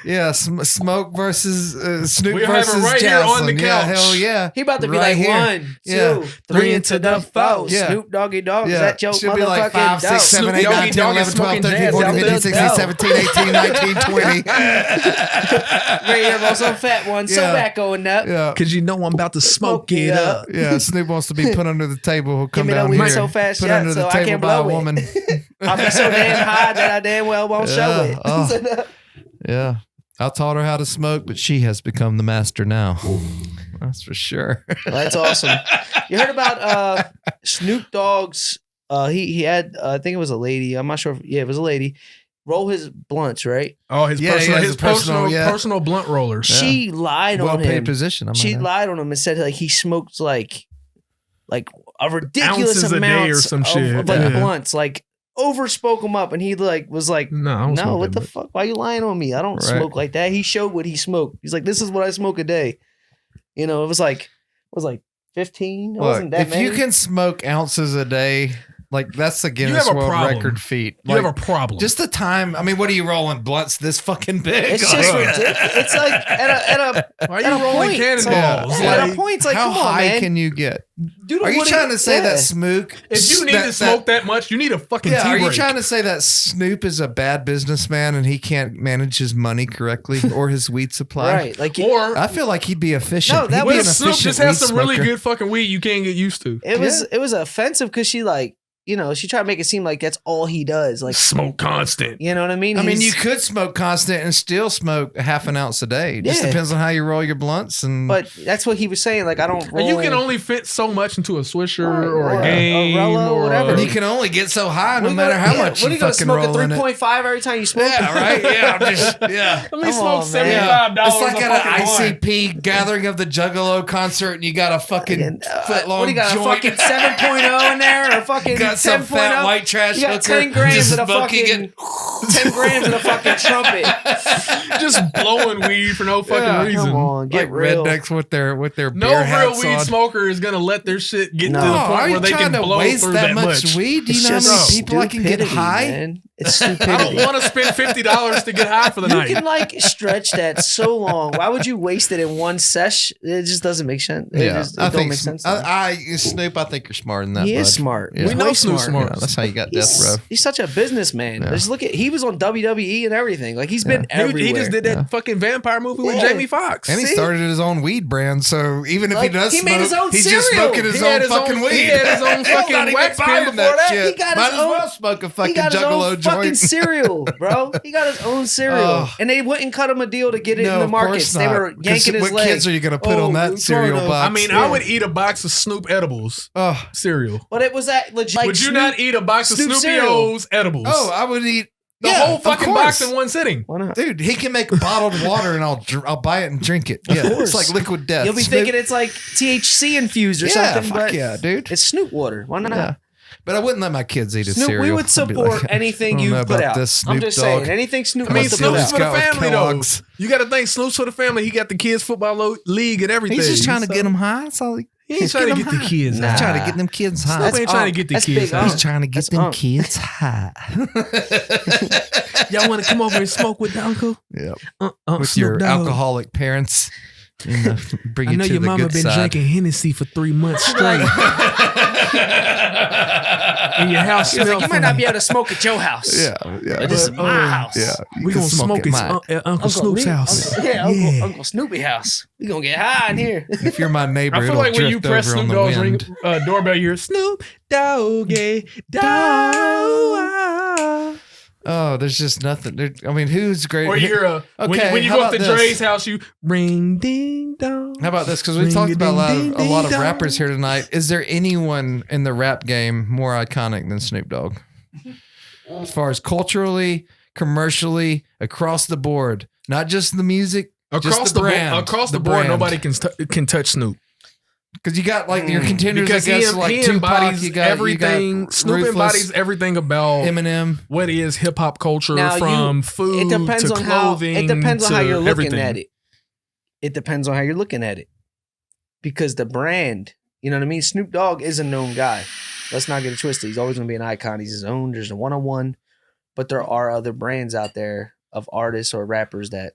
Yeah, smoke versus Snoop We'll have it versus right here on the Jocelyn. Yeah, couch. hell yeah. He about to be Right like here. 1, 2, Yeah. 3 into the 4. Yeah. Snoop Doggy Dogg. Is Yeah, that your should be like motherfucking 5, 6, dog? 7, 8, Snoop 9, 10, Doggy 11, 12, Dogg 13, is 14, smoking 15, 16, jazz. 17, 18, 19, 20. Right here, bro, some fat one. Yeah. Tobacco and that. Yeah. Cause you know I'm about to smoke it up. Yeah, Snoop wants to be put under the table. He'll come me that down weed here. so fast, put yeah, under so the I table can't by a blow it. woman. I'll be so damn high that I damn well won't show it. Oh. Yeah. I taught her how to smoke, but she has become the master now. That's for sure. Well, that's awesome. You heard about Snoop Dogg's? He had I think it was a lady. I'm not sure. It was a lady. Roll his blunts, right? Oh, his Yeah, he personal, has his a personal, personal, yeah. personal blunt rollers. She lied Well on paid him. position. I She might add. lied on him and said like he smoked like a ridiculous Ounces a amount day or some shit. of like Yeah. blunts, like overspoke him up, and he like was like, No, I don't no, smoke what that the much. fuck? Why you lying on me? I don't Right. smoke like that. He showed what he smoked. He's like, this is what I smoke a day. You know, it was like 15. It Look, wasn't that if many. you can smoke ounces a day, like that's the Guinness have a World problem. Record feat. You Like, have a problem. just the time. I mean, what are you rolling blunts this fucking big? It's just ridiculous. It's like at a Why are at you a rolling point, it's cannonballs? like- at Like, a point, it's like, how come on, high man. can you get? Dude, Are you what trying to say yeah. that Smook? if you need to smoke that much, you need a fucking Yeah, tea are you break. trying to say that Snoop is a bad businessman and he can't manage his money correctly or his weed supply? Right. Like Or I feel like he'd be efficient. No, that He'd be what an if Snoop efficient just has weed some really smoker. good fucking weed you can't get used to? it was offensive because she like, she tried to make it seem like that's all he does. Like smoke constant. You know what I mean? I mean, you could smoke constant and still smoke half an ounce a day. It just depends on how you roll your blunts. But that's what he was saying. Like, I don't roll. And you can only fit so much into a Swisher or a game or whatever. You can only get so high no matter how much what are you you going to fucking smoke roll a in it. 3.5 every time you smoke? Yeah, right? Yeah, I'm just, Let me Come smoke on, man. $75. It's like a at fucking an ICP gathering of the Juggalo concert and you got a fucking foot long What do you got? joint. A fucking 7.0 in there or a fucking got some 10.0? fat white trash You got hooker 10 grams just of a smoking fucking 10 grams of a fucking trumpet. just blowing weed for no fucking reason. Come on, get like real. rednecks with their No beer real hats weed on. smoker is gonna let their shit get No. to the Are point you where they trying can to blow waste through that much weed? Do you know how many people I can get stupidity, high? man. It's I stupidity. don't want to spend $50 to get high for the You night. can like stretch that so long. Why would you waste it in one sesh? It just doesn't make sense. It I think make sense. to me. Snoop. I think you're smarter than that. He is bud. smart. Yeah. He's We know way Snoop's smart. Yeah, that's how you got death row. He's such a businessman. Yeah. Just look at he was on WWE and everything. Like he's been everywhere. He just did that fucking vampire movie with Yeah. Jamie Foxx. And he started his own weed brand, so even if Like, he does he smoke, made his own he's just cereal. smoking his He had own his fucking own- weed. he had his own Hell, fucking not even wax pen buying before that that. shit. He got Might his as own- well smoke a He fucking got his Juggalo own fucking joint. cereal, bro. He got his own cereal, Oh. and they wouldn't cut him a deal to get it in No, the of course markets. They not. were yanking his What leg. kids are you going to put on Oh, we're that trying cereal to- box? I mean, I would eat a box of Snoop edibles oh, cereal. But it was that legit. Like Would you Snoop- not eat a box of Snoop Snoopy cereal. O's edibles? I would eat the yeah, whole of fucking course. box in one sitting. Why not? Dude, he can make bottled water and I'll buy it and drink it. Yeah, course. it's like liquid death. You'll be Snoop- thinking it's like THC infused or yeah, something. fuck but yeah, dude. it's Snoop water. Why not? Yeah. But I wouldn't let my kids eat a Snoop, cereal. we would I'd be support like, anything I don't you know put about out. this I'm Snoop just Dogg. saying, anything Snoop I mean, wants to put Snoop's out. for the Got with family Kellogg's. though. You got to think Snoop's for the family. He got the kids football league and everything. He's just trying to So get them high. That's all. He ain't trying to get the kids. Nah. He's trying to get them kids high. Snoop ain't trying to get the That's kids. big high. He's trying to get That's them unk. kids high. Y'all want to come over and smoke with the uncle? Yeah. With With your alcoholic parents. Bring I you know to your the mama good been side. drinking Hennessy for 3 months straight. And your house He was smell like, you might not be able to smoke at your house. Yeah, yeah. But this is my house. Yeah, you We can gonna smoke at at mine. Uncle Snoop's Lee- house. Uncle Snoopy house. We gonna get high in here. If you're my neighbor, I feel it'll like when you drift press over on Snoop the Dogg's ring, wind. doorbell, you hear Snoop Doggy Dogg. Oh, there's just nothing. I mean, who's great? Or you hear Okay, when you how go up to about this? Dre's house, you ring ding dong. How about this? Because we talked about a lot of rappers here tonight. Is there anyone in the rap game more iconic than Snoop Dogg? As far as culturally, commercially, across the board, not just the music, Across just the brand, board, across the board, brand. nobody can touch Snoop. Because you got like your contenders, Because I guess, like he Tupac. embodies You got everything. Snoop Ruthless, embodies everything about Eminem. what is hip hop culture, Now, from food It depends to on how. clothing. It depends on to how you're looking everything. at it. It depends on how you're looking at it. Because the brand, you know what I mean? Snoop Dogg is a known guy. Let's not get it twisted. He's always going to be an icon. He's his own. There's a one-on-one. But there are other brands out there of artists or rappers that.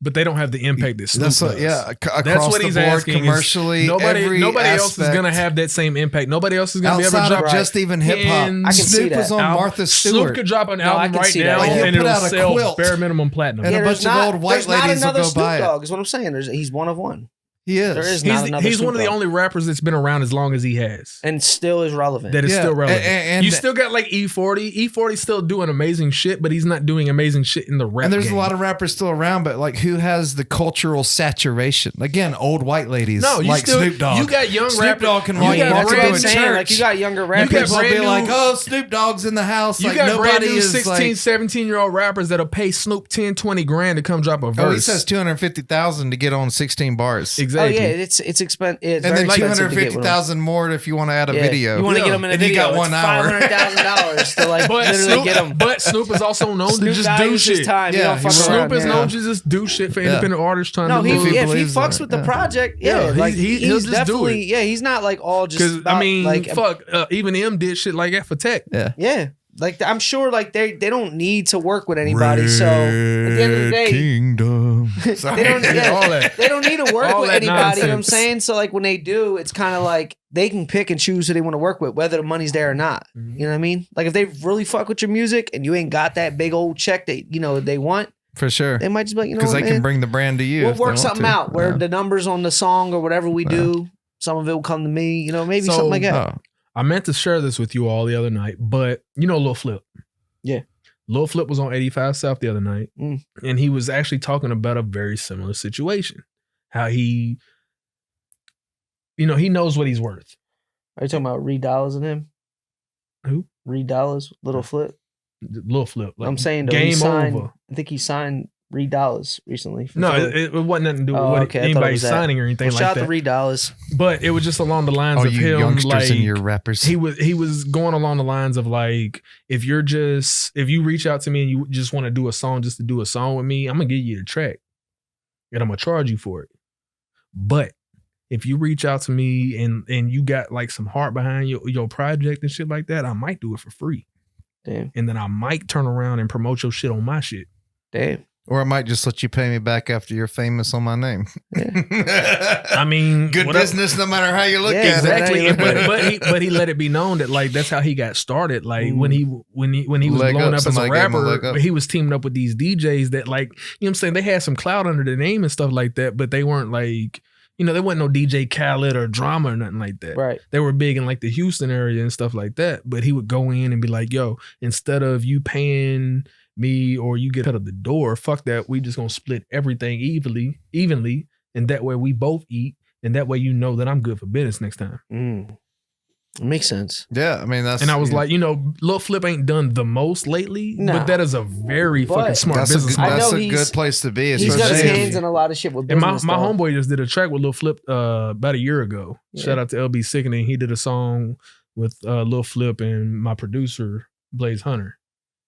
But they don't have the impact that Snoop That's does. what, yeah, across That's what the he's board, asking. is commercially, nobody every else is aspect. gonna have that same impact. Nobody else is gonna be able to Outside drop of just even hip hop. And I can see Snoop that. was on album. Martha Snoop Stewart. could drop an No, I album can right see that. now Like, he'll and put it'll out a sell quilt. bare minimum platinum. And a there's bunch of old white there's not ladies will another go Snoop buy it. Dogg is what I'm saying. He's one of one. He is. There is not another He's Snoop one of the Dogg. only rappers that's been around as long as he has. And still is relevant. That is Yeah, still relevant. and- you still got like E40. E40's still doing amazing shit, but he's not doing amazing shit in the rap And there's game. a lot of rappers still around, but like who has the cultural saturation? Again, old white ladies No, you like still, Snoop Dogg. You got young Snoop rappers. Dogg can you walk got walk That's into what a I'm saying. Like church. you got younger rappers. got People will brand be new- like, "Oh, Snoop Dogg's in the house." You like got brand nobody new is 16, like. 17-year-old rappers that'll pay Snoop 10, 20 grand to come drop a verse. Oh, he says 250,000 to get on 16 bars, Oh exactly. yeah, it's expensive. It's and very then expensive to get with them. 250,000 more if you want to add a video. You want to get them in a And video? you got 1 hour. $500,000 to like But literally Snoop, get them. but Snoop is also known to Snoop just do values his shit. time. Yeah, Yeah, don't fuck he's- Snoop around. is Yeah. known to just do shit for independent artists trying No, to If move. he if he believes in fucks it, with the yeah. project, Yeah, like he'll he's just do definitely, it. yeah, he's not like all just. Because I about, mean, like, fuck, even M did shit like that for Tech. Yeah. yeah, like I'm sure, like they don't need to work with anybody. So at the end of the day, Kingdom. they don't, yeah, All that. they don't need to work All with that anybody. You know what I'm nonsense. saying? So like when they do, it's kind of like they can pick and choose who they want to work with, whether the money's there or not. Mm-hmm. You know what I mean? Like if they really fuck with your music and you ain't got that big old check that they want, For sure. they might just be like, you know Because what, they man? can bring the brand to you. We'll if they work want something to. out where Yeah. the numbers on the song or whatever we Yeah. do, some of it will come to me. You know, maybe So, something like that. Oh. I meant to share this with you all the other night, but you know Lil Flip. Yeah. Lil Flip was on 85 South the other night, and he was actually talking about a very similar situation. How he, he knows what he's worth. Are you talking about Reed Dollars and him? Who? Reed Dollars, Little Flip. Lil Flip. Like, I'm saying though, game over. over. I think he signed Reed Dollars recently. No, it wasn't nothing to do with anybody signing or anything like that. Shout out to Reed Dollars. But it was just along the lines of you him, youngsters like and your rappers. he was going along the lines of like, if you reach out to me and you just want to do a song just to do a song with me, I'm gonna give you the track and I'm gonna charge you for it. But if you reach out to me and you got like some heart behind your project and shit like that, I might do it for free. Damn. And then I might turn around and promote your shit on my shit. Damn. Or I might just let you pay me back after you're famous on my name. Yeah. I mean, good business, no matter how you look at exactly. it. But he let it be known that like that's how he got started. Like when he was blowing up as a rapper, he was teaming up with these DJs that like, you know what I'm saying, they had some clout under their name and stuff like that, but they weren't like, there wasn't no DJ Khaled or Drama or nothing like that. Right. They were big in like the Houston area and stuff like that. But he would go in and be like, yo, instead of you paying me or you get out of the door, fuck that. We just gonna split everything evenly. And that way we both eat. And that way you know that I'm good for business next time. It makes sense. Yeah, I mean that's. And I was like, Lil Flip ain't done the most lately, but that is a very fucking smart business. That's a good place to be. He's got his hands in a lot of shit with business. And my homeboy just did a track with Lil Flip about a year ago. Yeah. Shout out to LB Sickening. He did a song with Lil Flip and my producer Blaze Hunter.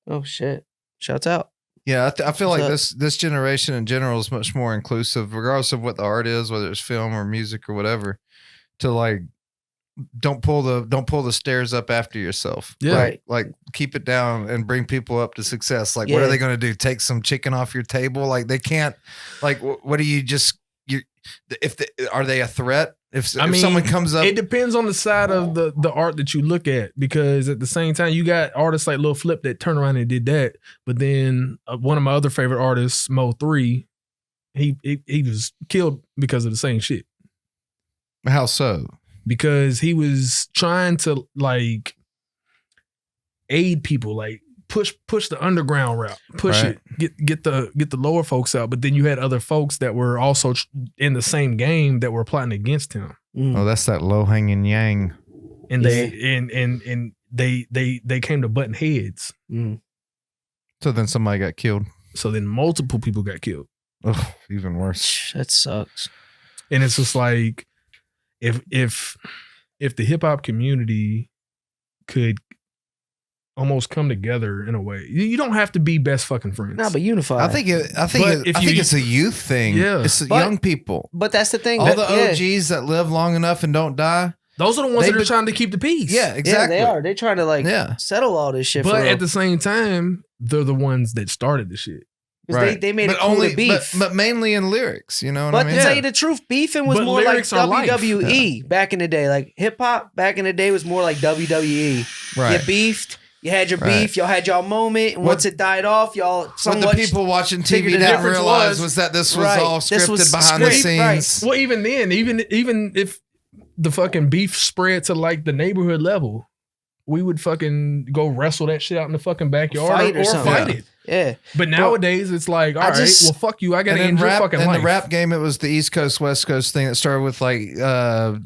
Oh shit! Shouts out. Yeah, I feel like this generation in general is much more inclusive, regardless of what the art is, whether it's film or music or whatever. To like. Don't pull the stairs up after yourself. Yeah. Right. Like keep it down and bring people up to success. Like, what are they going to do? Take some chicken off your table? Like they can't, like, what do you just, are they a threat? If someone comes up, it depends on the side of the art that you look at, because at the same time you got artists like Lil Flip that turn around and did that. But then one of my other favorite artists, Mo3, he was killed because of the same shit. How so? Because he was trying to like aid people, like push the underground route, push it, get the lower folks out. But then you had other folks that were also in the same game that were plotting against him. Oh, that's that low hanging yang. And they came to button heads. So then somebody got killed. So then multiple people got killed. Oh, even worse. That sucks. And it's just like, if the hip hop community could almost come together in a way, you don't have to be best fucking friends. Nah, but unify. I think it's a youth thing. Yeah, it's young people. But that's the thing. All the OGs that live long enough and don't die. Those are the ones that are trying to keep the peace. Yeah, exactly. Yeah, they are. They're trying to settle all this shit. But at the same time, they're the ones that started the shit. Right. They made it cool to beef. But mainly in lyrics, you know what I mean? But to tell you the truth, beefing was more like WWE back in the day. Like hip hop back in the day was more like WWE. Right. You beefed, you had your beef, y'all had y'all moment, and once it died off, y'all what the people watching TV didn't realize was that this was all scripted behind the scenes. Right. Well, even then, even if the fucking beef spread to like the neighborhood level, we would fucking go wrestle that shit out in the fucking backyard or fight it. Yeah. But nowadays it's like, all right, well, fuck you. I got to end your fucking life. In the rap game, it was the East Coast, West Coast thing that started with like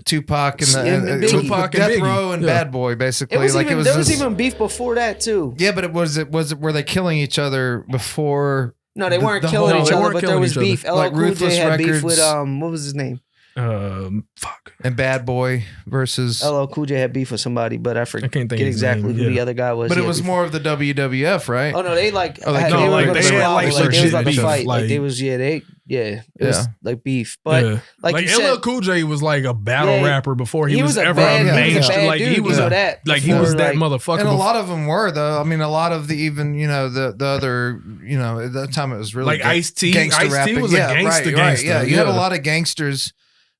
Tupac and Death Row and Bad Boy, basically. There was even beef before that too. Yeah, but were they killing each other before? No, they weren't killing each other, but there was beef. LL Cool J had beef with what was his name? And Bad Boy versus LL Cool J had beef with somebody, but I forget exactly who the other guy was. But it was more of the WWF, right? Oh no, they like they was like a fight. Like it was it was like beef. But like you said, LL Cool J was like a battle rapper before he was ever a mainstream. Like he was that motherfucker. And a lot of them were though. I mean, a lot of the the other at that time it was really like Ice-T. Gangster rapping. Ice-T was a gangster. Yeah, you had a lot of gangsters.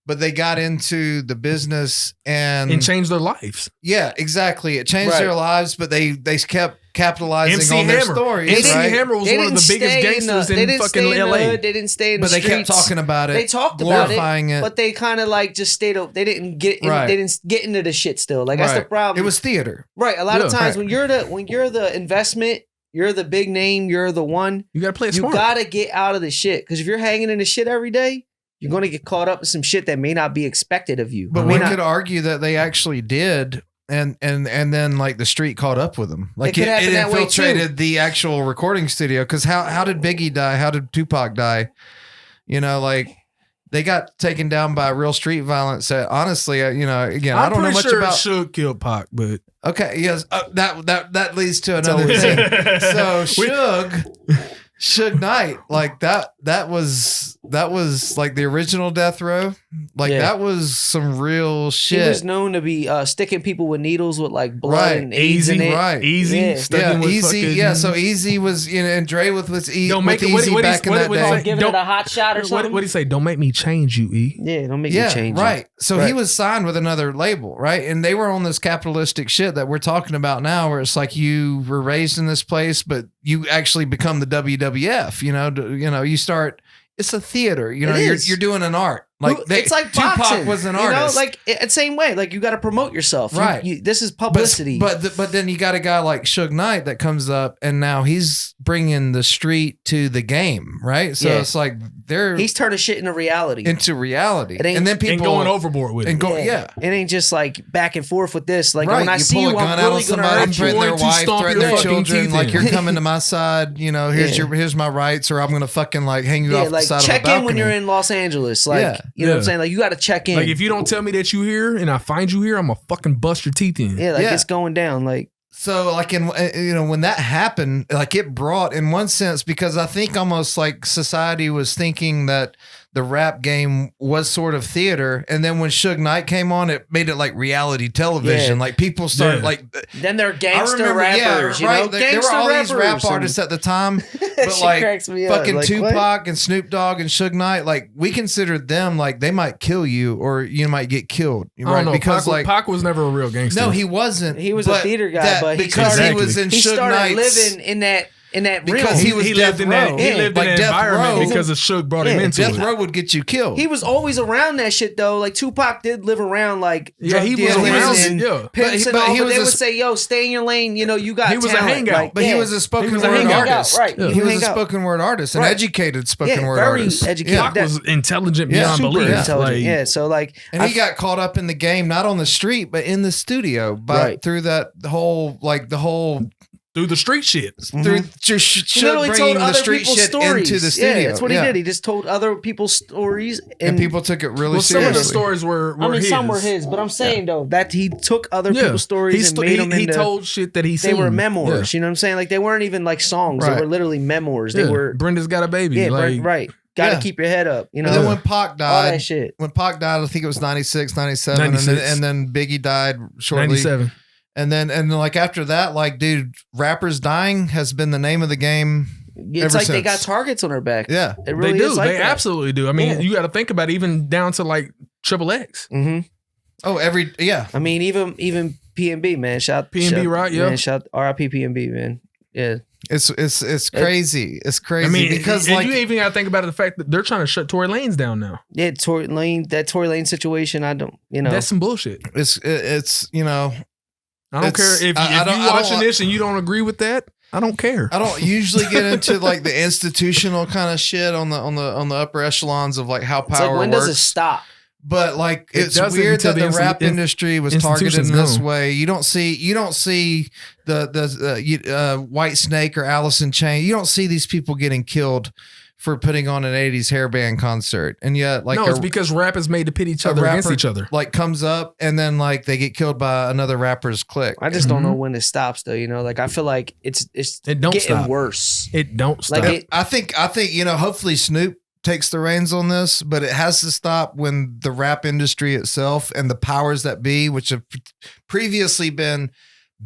But they got into the business and changed their lives. Yeah, exactly. It changed their lives, but they kept capitalizing on their stories. MC right? Hammer was one of the biggest gangsters in fucking LA. They didn't stay in the But they streets. kept talking about it. They talked about glorifying it. but they kind of like just stayed. They didn't get. Right. They didn't get into the shit still. Like that's the Right. problem. It was theater. right. A lot of Yeah. times when you're the investment, you're the big name, you're the one. You got to play it You smart. gotta get out of the shit because if you're hanging in the shit every day, you're gonna get caught up in some shit that may not be expected of you. But May we not- could argue that they actually did. And then like the street caught up with them. Like It it could happen that way, infiltrated the actual recording studio. Because how did Biggie die? How did Tupac die? You know, like they got taken down by real street violence. Honestly, you know, again, I I'm don't know pretty much sure about. Suge killed Pac, but Okay, yes, that leads to another always- thing. So Suge Knight, like that was like the original Death Row. Like Yeah. that was some real He shit. was known to be sticking people with needles with like blood Right. and AIDS in Easy, it. right. Easy, Yeah. stuck Yeah, in with Easy. fucking- Yeah, so Easy was, you know, and Dre with Easy Don't make it- Easy what back in what- that what- day. what- Giving Don't- it a hot shot or something. What do you say? Don't make me change you, E. Yeah, don't make me Yeah, change. right. So he Right. was signed with another label, right? And they were on this capitalistic shit that we're talking about now, where it's like you were raised in this place, but you actually become the WWF. You know, you start. It's a theater. You know, It you're is. you're doing an art. Like it's like Tupac boxing, was an you artist, know, like it's same way. Like you got to promote yourself, Right. This is publicity. But then you got a guy like Suge Knight that comes up, and now he's bringing the street to the game, right? So Yeah. it's like they're he's turning shit into reality. into reality, It ain't- and then people And going overboard with and it. go yeah. It ain't just like back and forth with this. Like Right, when I see pull you, a gun I'm out really on gonna somebody, hurt you. threaten their going to wife, stomp threaten your their fucking children. teeth Like in. you're coming to my side. You know, here's Yeah. here's my rights, or I'm gonna fucking like hang you Yeah, off the like side of a check balcony. in when you're in Los Angeles. Like Yeah. you know what I'm Yeah. saying? Like you got to check in. Like if you don't tell me that you here and I find you here, I'm gonna fucking bust your teeth in. yeah, like Yeah. it's going down. Like So like in you know when that happened, like it brought in one sense, because I think almost like society was thinking that the rap game was sort of theater, and then when Suge Knight came on, it made it like reality television. Yeah. Like people started Yeah. like then they're gangster I remember, rappers. yeah, right. You know, There were gangster all rappers. these rap and- artists at the time, That but shit like cracks me up. fucking Like, Tupac what? and Snoop Dogg and Suge Knight, like we considered them like they might kill you or you might get killed, I don't right? know. Because Pac was never a real gangster. no, he wasn't. He was a theater guy, but he because started- he was in He Suge started Knight's living in that because realm. he was lived Death in that. Row. He Yeah. lived Like in that Death environment Row. because of Suge brought him Yeah. into Death it. Row would get you killed. He was always around that shit though. Like Tupac did live around like Yeah, drug he was dealers around and it. Yeah. pimps But and all. he But was they a- would say, "Yo, stay in your lane." You know, you got He was a talent. hangout. Like, But yeah. he was a spoken He was a word hangout. artist. Right. Yeah. He was a Hang out. spoken word artist, an Right. educated spoken Yeah, word very artist. educated. Pac was intelligent Yeah. beyond Super belief. intelligent. Like, Yeah, so like, And he got caught up in the game, not on the street, but in the studio, Right. through that whole, like the whole, through the street shit. through just he literally bringing told the other street people's shit stories. into the studio. Yeah, that's what he did. He just told other people's stories, and people took it really Well, some seriously. of the stories were I mean, his. some were his, but I'm saying though that he took other Yeah. people's stories and made them he into. told shit that he they seen. were memoirs. Yeah. You know what I'm saying? Like they weren't even like songs. Right. They were literally memoirs. Yeah. They were. Brenda's got a baby. Yeah, like, right. Got to Yeah. keep your head up. You know, And then when Pac all died, that shit. when Pac died, I think it was 96, 97, 96. And then Biggie died shortly. 97. And then like after that, like dude, rappers dying has been the name of the game. It's ever like they got since. targets on their back. Yeah. It really They do. is like They that. absolutely do. I mean, Yeah. you got to think about it, even down to like Triple X. Mm-hmm. Oh, yeah. I mean, even PNB, man. Shout PNB, right? Yeah. Man, shout RIP PNB, man. Yeah. It's crazy. It's crazy I mean, because and like you even got to think about the fact that they're trying to shut Tory Lanez down now. Yeah, Tory Lane situation, I don't, you know. That's some bullshit. it's you know, I don't It's- care if I you don't- I watching don't- this and you don't agree with that. I don't care. I don't usually get into like the institutional kind of shit on the upper echelons of like how It's power like, when works. does it stop? But like It it's doesn't weird until that the the rap industry was targeted in institution's this gone. way. You don't see the White Snake or Alice in Chains. You don't see these people getting killed for putting on an 80s hair band concert. And yet like no, it's because rap is made to pit each a other against rapper, each other. like comes up and then like they get killed by another rapper's clique. I just don't Mm-hmm. know when it stops, though. You know, like I feel like it's It don't getting stop. worse. It don't stop. Like it, I think you know hopefully Snoop takes the reins on this, but it has to stop when the rap industry itself and the powers that be, which have previously been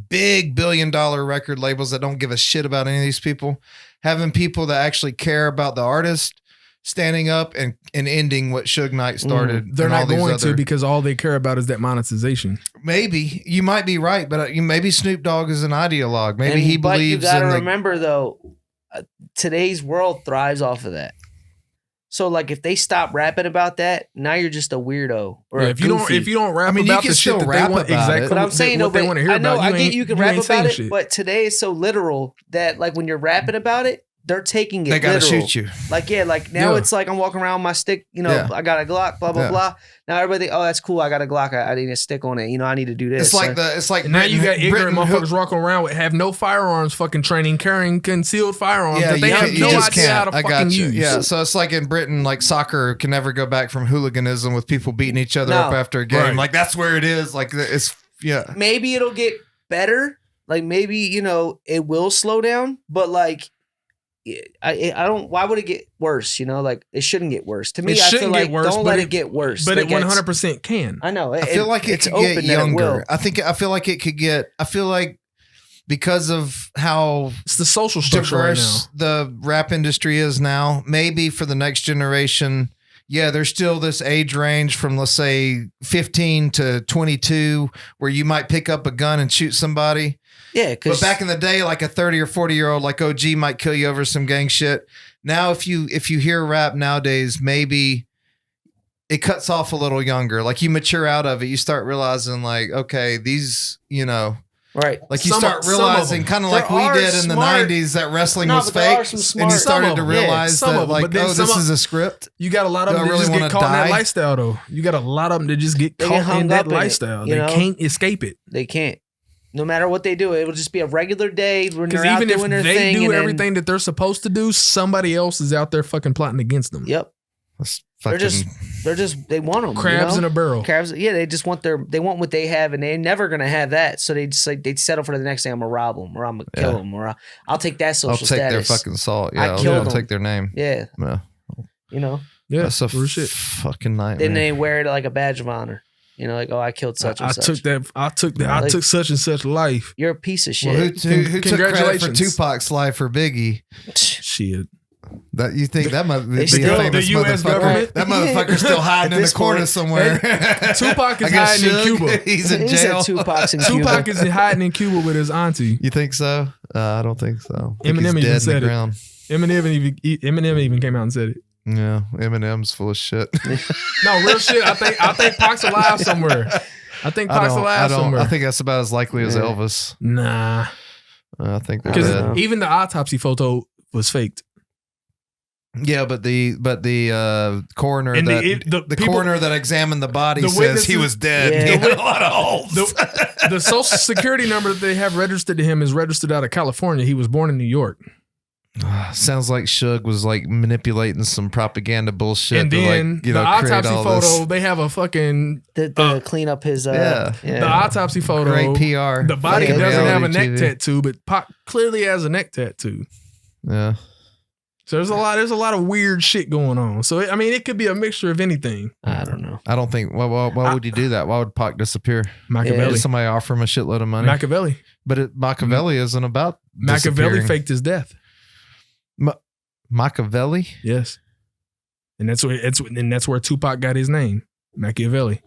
big billion-dollar record labels that don't give a shit about any of these people, having people that actually care about the artist standing up and ending what Suge Knight started. They're and all not these going to other- because all they care about is that monetization. Maybe you might be right, but maybe Snoop Dogg is an ideologue. Maybe he but believes you gotta in the remember though, today's world thrives off of that. So like if they stop rapping about that, now you're just a weirdo or a If you don't rap I mean, you about can the shit still that rap they want, about exactly. it. But I'm saying, what no, they want to hear I know, about. I get you can rap ain't about saying it, shit. but today is so literal that like when you're rapping about it, they're taking it they gotta literal. shoot you. Like, yeah, like now Yeah. it's like I'm walking around with my stick, you know, Yeah. I got a Glock, blah, blah, Yeah. blah. Now everybody think, oh, that's cool. I got a Glock. I need a stick on it. You know, I need to do this. It's like And now you got ignorant Britain- motherfuckers walking around with have no firearms fucking training, carrying concealed firearms Yeah, that they you have can't- no you just idea how to can't. I fucking got you. use. Yeah, so it's like in Britain, like soccer can never go back from hooliganism with people beating each other No. up after a game. Right. Like that's where it is. Like it's Maybe it'll get better. Like maybe, you know, it will slow down, but like, I don't, why would it get worse? You know, like it shouldn't get worse. To me, It I shouldn't feel get like worse, don't but let it- it get worse. But Like, it it's- 100% can. I know. I feel like it it's could open get that it younger. will. I feel like it could get. I feel like because of how It's the social structure right now. diverse the rap industry is now, maybe for the next generation, yeah, there's still this age range from let's say 15 to 22 where you might pick up a gun and shoot somebody. Yeah, But because back in the day, like a 30 or 40-year-old like OG might kill you over some gang shit. Now, if you hear rap nowadays, maybe it cuts off a little younger. Like you mature out of it, you start realizing like, okay, these, you know, right. like you Some start of them. realizing kind of There like we are did in the smart- 90s that wrestling No, was but there are fake. some And you smart- started Some to of them, yeah, realize some that of them, like, but then oh, some this of- is a script. You got a lot of Do I them that really just wanna get caught in that die? lifestyle, though. You got a lot of them that just get They get caught hung in up that in it, lifestyle. you They know? can't escape it. They can't. No matter what they do, it will just be a regular day when Because they're out even if doing their they thing. do and then- everything that they're supposed to do, somebody else is out there fucking plotting against them. Yep. That's They're fucking, just they want them. Crabs in a barrel. Crabs. Yeah, they just want they want what they have, and they're never gonna have that. So they just like they'd settle for the next thing. I'm gonna rob them, or I'm gonna kill Yeah. them, or I'll take that social I'll take their status. fucking salt. I Yeah, killed I'll them. take their name. Yeah, Yeah. you know. Yeah, That's a real shit. fucking nightmare. Then they wear it like a badge of honor. You know, like, oh, I killed such and I such. took that. I Like- took such and such life. You're a piece of shit. Well, who took credit for Congratulations. Tupac's life for Biggie? Shit. That you think that might be They a still- famous the US motherfucker? government? That motherfucker's still hiding At in the this corner point. somewhere. Tupac is I guess hiding in Suge, Cuba. He's in He said jail. Tupac's in Cuba. Tupac is hiding in Cuba with his auntie. You think so? I don't think so. I think Eminem he's even dead in said the it. ground. Eminem even came out and said it. Yeah, Eminem's full of shit. No, real shit. I think Pac's alive somewhere. I think Pac's alive somewhere. I think that's about as likely as Yeah. Elvis. Nah, I think they're because don't know. dead. even the autopsy photo was faked. Yeah, but the coroner And that the people- coroner that examined the body the says he witnesses- was dead. Yeah. He had a lot of holes. The social security number that they have registered to him is registered out of California. He was born in New York. Sounds like Suge was like manipulating some propaganda bullshit. And to then like, you the know, create autopsy all photo, this. they have a fucking to clean up his. Yeah. the autopsy photo. Great PR. The body Yeah, doesn't have a reality neck TV. tattoo, but Pac clearly has a neck tattoo. Yeah. So there's a lot of weird shit going on. So I mean, it could be a mixture of anything. I don't know. I don't think. Why would you do that? Why would Pac disappear? Machiavelli. Did somebody offer him a shitload of money? Machiavelli. But Machiavelli isn't about Machiavelli disappearing. faked his death. Machiavelli. Yes. And that's where Tupac got his name. Machiavelli.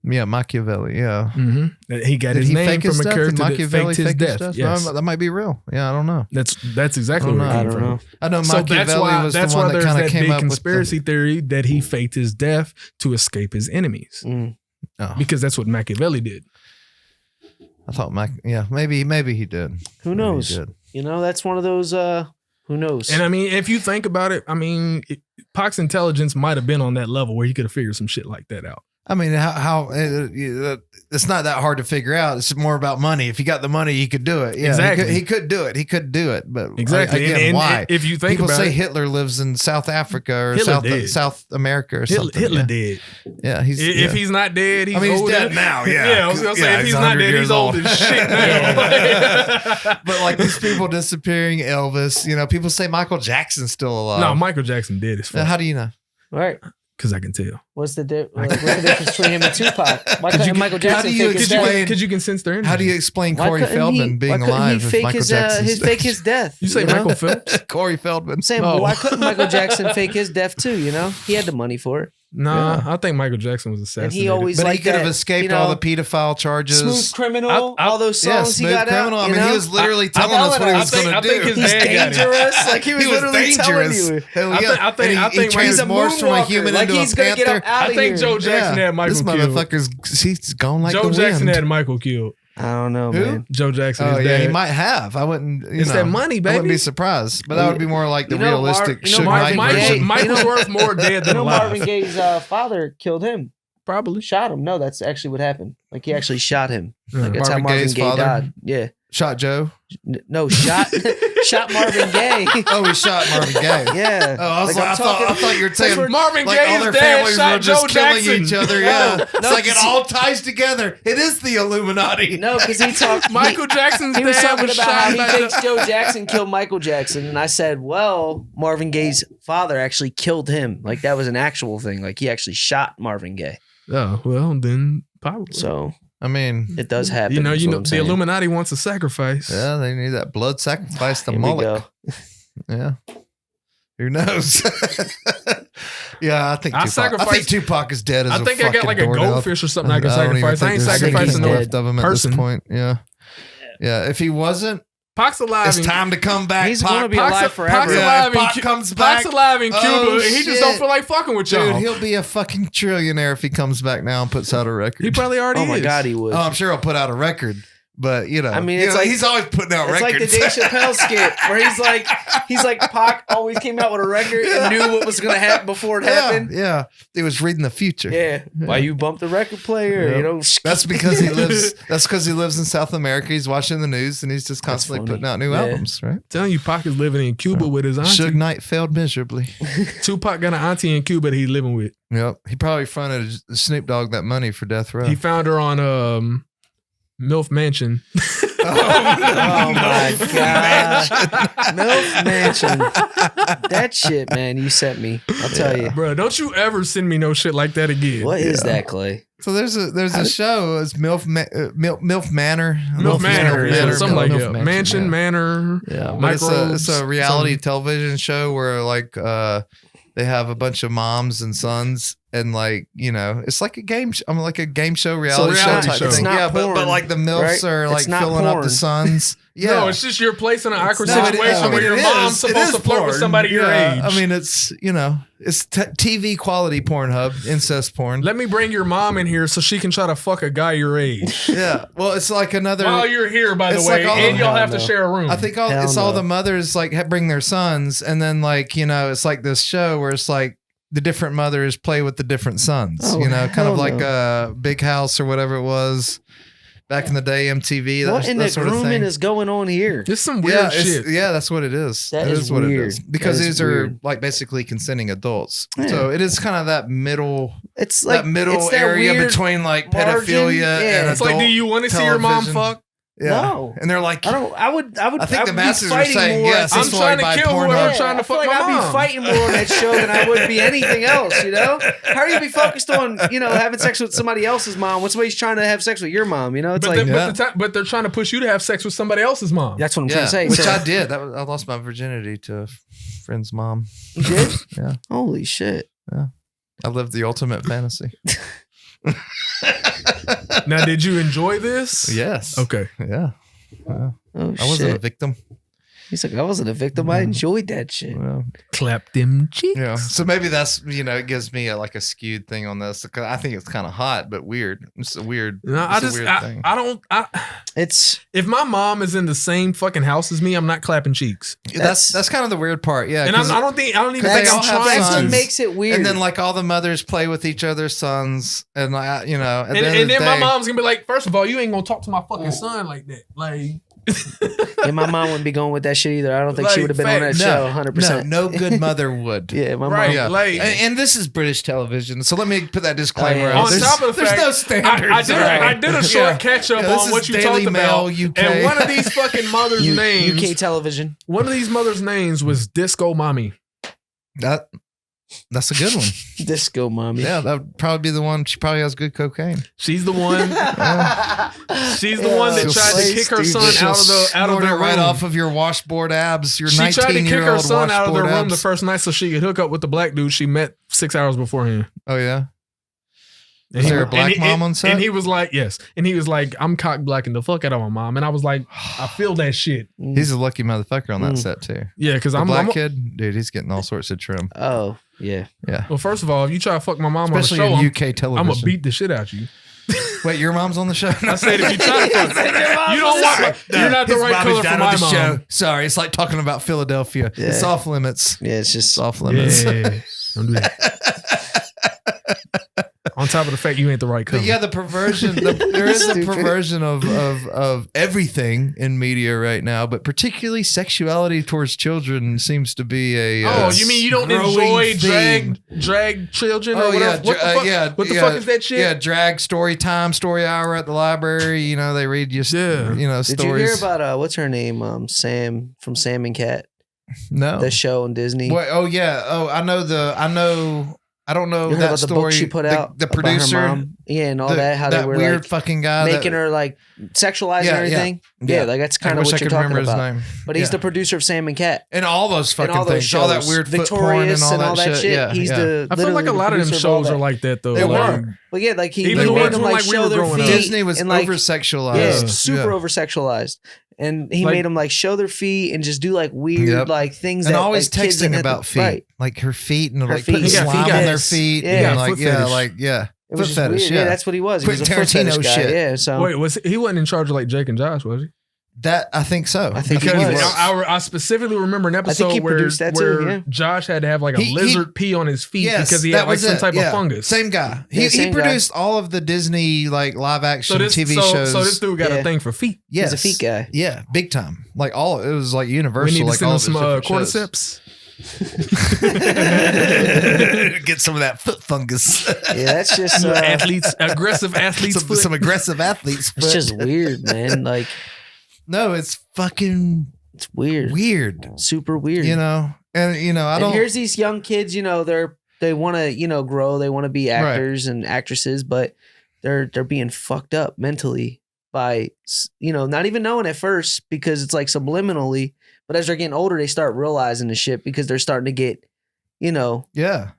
Yeah, Machiavelli. Yeah. Mm-hmm. He got Did his he name fake from his a death? character Did that Machiavelli faked his fake death. Yes. No, that might be real. Yeah, I don't know. That's exactly where it I came don't from. know. I know So Machiavelli was the that's one why that there's kind that of came big up conspiracy theory that he faked his death to escape his enemies. Mm. with the. Oh, Because that's what Machiavelli did. I thought maybe he did. Who Maybe knows? he did. You know, that's one of those. Who knows? And I mean, if you think about it, I mean, Pac's intelligence might have been on that level where he could have figured some shit like that out. I mean, how it's not that hard to figure out. It's more about money. If you got the money, you could do it. Yeah, Exactly. He could do it. He could do it. But Exactly. again, And why? if you think People about say it, Hitler lives in South Africa or Hitler did. South America or something. Hitler yeah. did. Yeah, he's If he's not dead, he's I mean, he's old dead as- now, yeah. Yeah, I was gonna say Yeah, if he's he's not 100 dead, years he's old old. as shit now. But like these people disappearing, Elvis. You know, people say Michael Jackson's still alive. No, Michael Jackson dead as Now, fuck. how do you know? All right. Because I can tell. What's the difference between him and Tupac? Why couldn't Michael Jackson fake his death? Because you can sense their energy. How do you explain Why Corey couldn't Feldman being why couldn't alive he if fake Michael his, Jackson's fake his death? You say know? Michael Phelps? Corey Feldman. I'm saying, but why couldn't Michael Jackson fake his death too? You know, he had the money for it. Nah, I think Michael Jackson was assassinated. And he always But he like could have that, escaped you know, all the pedophile charges. Smooth Criminal, all those songs he Smooth got Criminal. out. I mean, he was literally telling us what he was going to do. I think his He's dad got it. dangerous. Like he was literally dangerous. telling you. Hell I yeah. think he He's a transmorphs from a moonwalker. human Like into he's a gonna get panther. up out I of think here. Joe Jackson had Michael this killed. motherfucker's he's gone like Joe the wind. Jackson had Michael killed. I don't know, Who? man. Joe Jackson, Oh his yeah, dad. he might have. I wouldn't. It's that money, I wouldn't baby. be surprised, but that would be more like the You know, realistic you know, Suge Marvin Knight Gaye- version. Michael's worth more dead You than know, alive. Marvin Gaye's father killed him. Probably. Shot him. No, that's actually what happened. Like he actually shot him. Yeah. Like that's how Marvin Marvin Gaye's Gaye father? died. Yeah. Shot Joe. No, shot Marvin Gaye. Oh, he shot Marvin Gaye. Yeah. Oh, I was like, I'm I thought you were That's saying where Marvin like all Gaye's their dad families shot were just Joe killing Jackson. each other. Yeah, No, it's like it all ties together. It is the Illuminati. No, because he talked. Michael Jackson's He was dad talking was about how shot he by thinks Joe Jackson killed Michael Jackson, and I said, "Well, Marvin Gaye's father actually killed him. Like that was an actual thing. Like he actually shot Marvin Gaye. Oh, well, then probably. So I mean, it does happen. you know, is what I'm the saying. Illuminati wants a sacrifice. yeah, they need that blood sacrifice to Here we Moloch. go. Yeah. Who knows? Yeah, I think I Tupac. I think Tupac is dead as I a think I got fucking like a doornail. goldfish or something I can don't even sacrifice. I ain't think there's sacrificing anything no left of him at person. this point. Yeah. Yeah. If he wasn't, Pac's alive. it's in- time to come back. He's Pac. gonna be Pac's alive a- forever. Pac's Yeah, alive in Pac Cu- comes Pac's back. alive in Cuba, Oh, and he just shit. don't feel like fucking with Dude, y'all. he'll be a fucking trillionaire if he comes back now and puts out a record. He probably already Oh my is. God, he would. Oh, I'm sure he'll put out a record, but you know, I mean, you it's know, like- he's always putting out It's records. like the Dave Chappelle skit where he's like Pac always came out with a record and knew what was gonna happen before it happened. Yeah, he was reading the future. Yeah. Why you bumped the record player? Yeah. You know. That's because he lives. That's because he lives in South America. He's watching the news and he's just constantly funny. putting out new Yeah. albums. Right? Telling you, Pac is living in Cuba with his auntie. Suge Knight failed miserably. Tupac got an auntie in Cuba that he's living with. Yep, he probably fronted Snoop Dogg that money for Death Row. He found her on MILF Mansion. Oh my God. MILF Mansion. That shit, man, you sent me. I'll tell you. Bro, don't you ever send me no shit like that again. What is that, Clay? So there's a show. It's MILF Manor. MILF Manor, yeah, something like MILF that. Mansion, yeah. Manor. Yeah, but it's Microbes, a reality some- television show where like they have a bunch of moms and sons and like you know it's like a game. I'm like a game show reality it's show not- type it's thing. not Yeah, but porn, like the milfs right? are It's like not filling up porn. the sons. Yeah, No, it's just you're placed in an awkward No, situation where your it mom's is. It supposed is to flirt with porn. somebody your Yeah, age. I mean, it's you know, it's TV quality Pornhub, incest porn. Let me bring your mom in here so she can try to fuck a guy your age. Yeah, well, it's like another. While you're here, by the It's way, like all and the- y'all have to no. share a room. I think Hell it's all no. the mothers like bring their sons, and then like you know, it's like this show where it's like the different mothers play with the different sons. Oh, you know, kind hell of like no. Big House or whatever it was back in the day, MTV. That, What in the that sort of grooming thing. is going on here? There's some weird Yeah, shit. yeah, that's what it is. That That is is what weird. it is because That is these are weird. like basically consenting adults. Yeah. So it is kind of that middle, It's like that middle it's that area weird- between like margin. pedophilia Yeah. and It's like, do adult you want to see your mom television. fuck? Yeah. No. And they're like, I don't. I would. I think the would masses be are fighting saying more. yes. I'm That's why trying to I buy kill Pornhub. whoever trying to I feel fuck like my I'd mom. be fighting more on that show than I would be anything else. You know, how are you be focused on having sex with somebody else's mom when somebody's trying to have sex with your mom? You know, it's But, like but they're trying to push you to have sex with somebody else's mom. that's what I'm trying to say. Which So- I did. I lost my virginity to a friend's mom. You did? Yeah. Holy shit! I lived the ultimate fantasy. Now, did you enjoy this? Yes. Okay. Yeah. Oh I wasn't a shit! victim. He's like, I wasn't a victim. I enjoyed that shit. Yeah. Clap them cheeks. Yeah. So maybe that's it gives me like a skewed thing on this because I think it's kind of hot but weird. It's a weird. No, it's a weird thing. I don't. It's If my mom is in the same fucking house as me, I'm not clapping cheeks. That's kind of the weird part. Yeah. And 'cause- I don't even they think all I'm have trying that's what sons. to. makes it weird. and then like all the mothers play with each other's sons and at the end of And the then my day- mom's gonna be like, first of all, you ain't gonna talk to my fucking son like that. Like, yeah, my mom wouldn't be going with that shit either. I don't think she Like, would have been on that fact, show 100%. No good mother would. Yeah, my Right. mom. Yeah. Like- and this is British television, so let me put that disclaimer Oh, yeah. out. on There's- top of the there's fact, no standards. I did a short catch up Yeah, this on is what you Daily talked Mail, about, UK. and one of these fucking mothers' names, UK television. one of these mothers' names was Disco Mommy. That That's a good one. Disco mommy. Yeah, that would probably be the one. She probably has good cocaine. She's the one. She's the one that She'll tried to kick her son out of the room. right off of your washboard abs. Your She tried to kick her 19-year-old son out of the washboard room the abs. first night so she could hook up with the black dude she met 6 hours beforehand. Oh yeah. And Was there a black mom on set? And he was like, yes. And he was like, I'm cock blacking the fuck out of my mom. And I was like, I feel that shit. He's a lucky motherfucker on that set too. Yeah, because The I'm black kid, dude. He's getting all sorts of trim. Oh, yeah. Yeah, Well, first of all, if you try to fuck my mom especially on the show, in UK television. I'm going to beat the shit out you. Wait, your mom's on the show? I said, if you try to fuck you don't want my, you're not the His right mom color is for not my on the mom. show. Sorry, it's like talking about Philadelphia. Yeah. It's off limits. Yeah, it's just It's off limits. Yeah, don't do that. On top of the fact you ain't the right color. But yeah, the perversion. There is a Stupid. perversion of everything in media right now, but particularly sexuality towards children seems to be a. Oh, you mean you don't growing enjoy theme. drag children or Oh whatever? yeah, What the fuck? yeah. What the yeah, fuck is that shit? Yeah, drag story time, story hour at the library. You know, they read you. Yeah. You know, Did stories. you hear about what's her name? Sam from Sam and Cat, No. the show on Disney. Wait, oh yeah. Oh, I know. I don't know You heard that about the story. book she put out? The about her producer. mom? Yeah, and all that. How that they were weird like fucking guy making that, her like sexualizing Yeah, everything. yeah. Yeah, like that's I kind of wish what I you're could talking remember his about. name. But he's Yeah. the producer of Sam and Cat. And all those fucking and all those things, all that shows. weird foot porn Victorious and all that shit. Yeah, He's yeah. the. I feel like a literally lot the of them producer all shows that. are like that though. They Like, were. But yeah, like he Even the made ones them when, like like, we show were their growing feet. up. Disney was and, like, over sexualized. Yeah, Yeah. super over sexualized. And he Like- made them like show their feet and just do like weird Yep. like things And that always like, kids texting didn't have about to- feet, Right. like her feet and Her like feet. putting He got slime feet on their fetish. feet. Yeah. and Yeah, like foot yeah, fetish. like yeah, It foot was just fetish. weird. Yeah, That's what he was. He was a Quentin foot fetish Tarantino guy. shit. Yeah, so Wait, he wasn't in charge of like Jake and Josh, was he? that I think so. I think he Because was. I specifically remember an think episode he where, produced that too, where yeah. Josh had to have like a He- lizard pee on his feet Yes, because he that had like was some it. type Yeah. of fungus. Same guy. He Yeah, same guy. produced all of the Disney like live action TV shows. So this dude got Yeah. a thing for feet. Yes. He's a feet guy. Yeah, big time. Like all it was like universal. We need to like send all him of his some different shows. cordyceps. Get some of that foot fungus. Yeah, that's just Aggressive athletes. foot. some aggressive athletes. it's just weird, man. Like No, it's fucking it's weird. weird. Super weird. You know, and you know, I and don't. here's these young kids, they want to, grow, they want to be actors and actresses, but they're being fucked up mentally by, not even knowing at first because it's like subliminally, but as they're getting older, they start realizing the shit because they're starting to get, Yeah,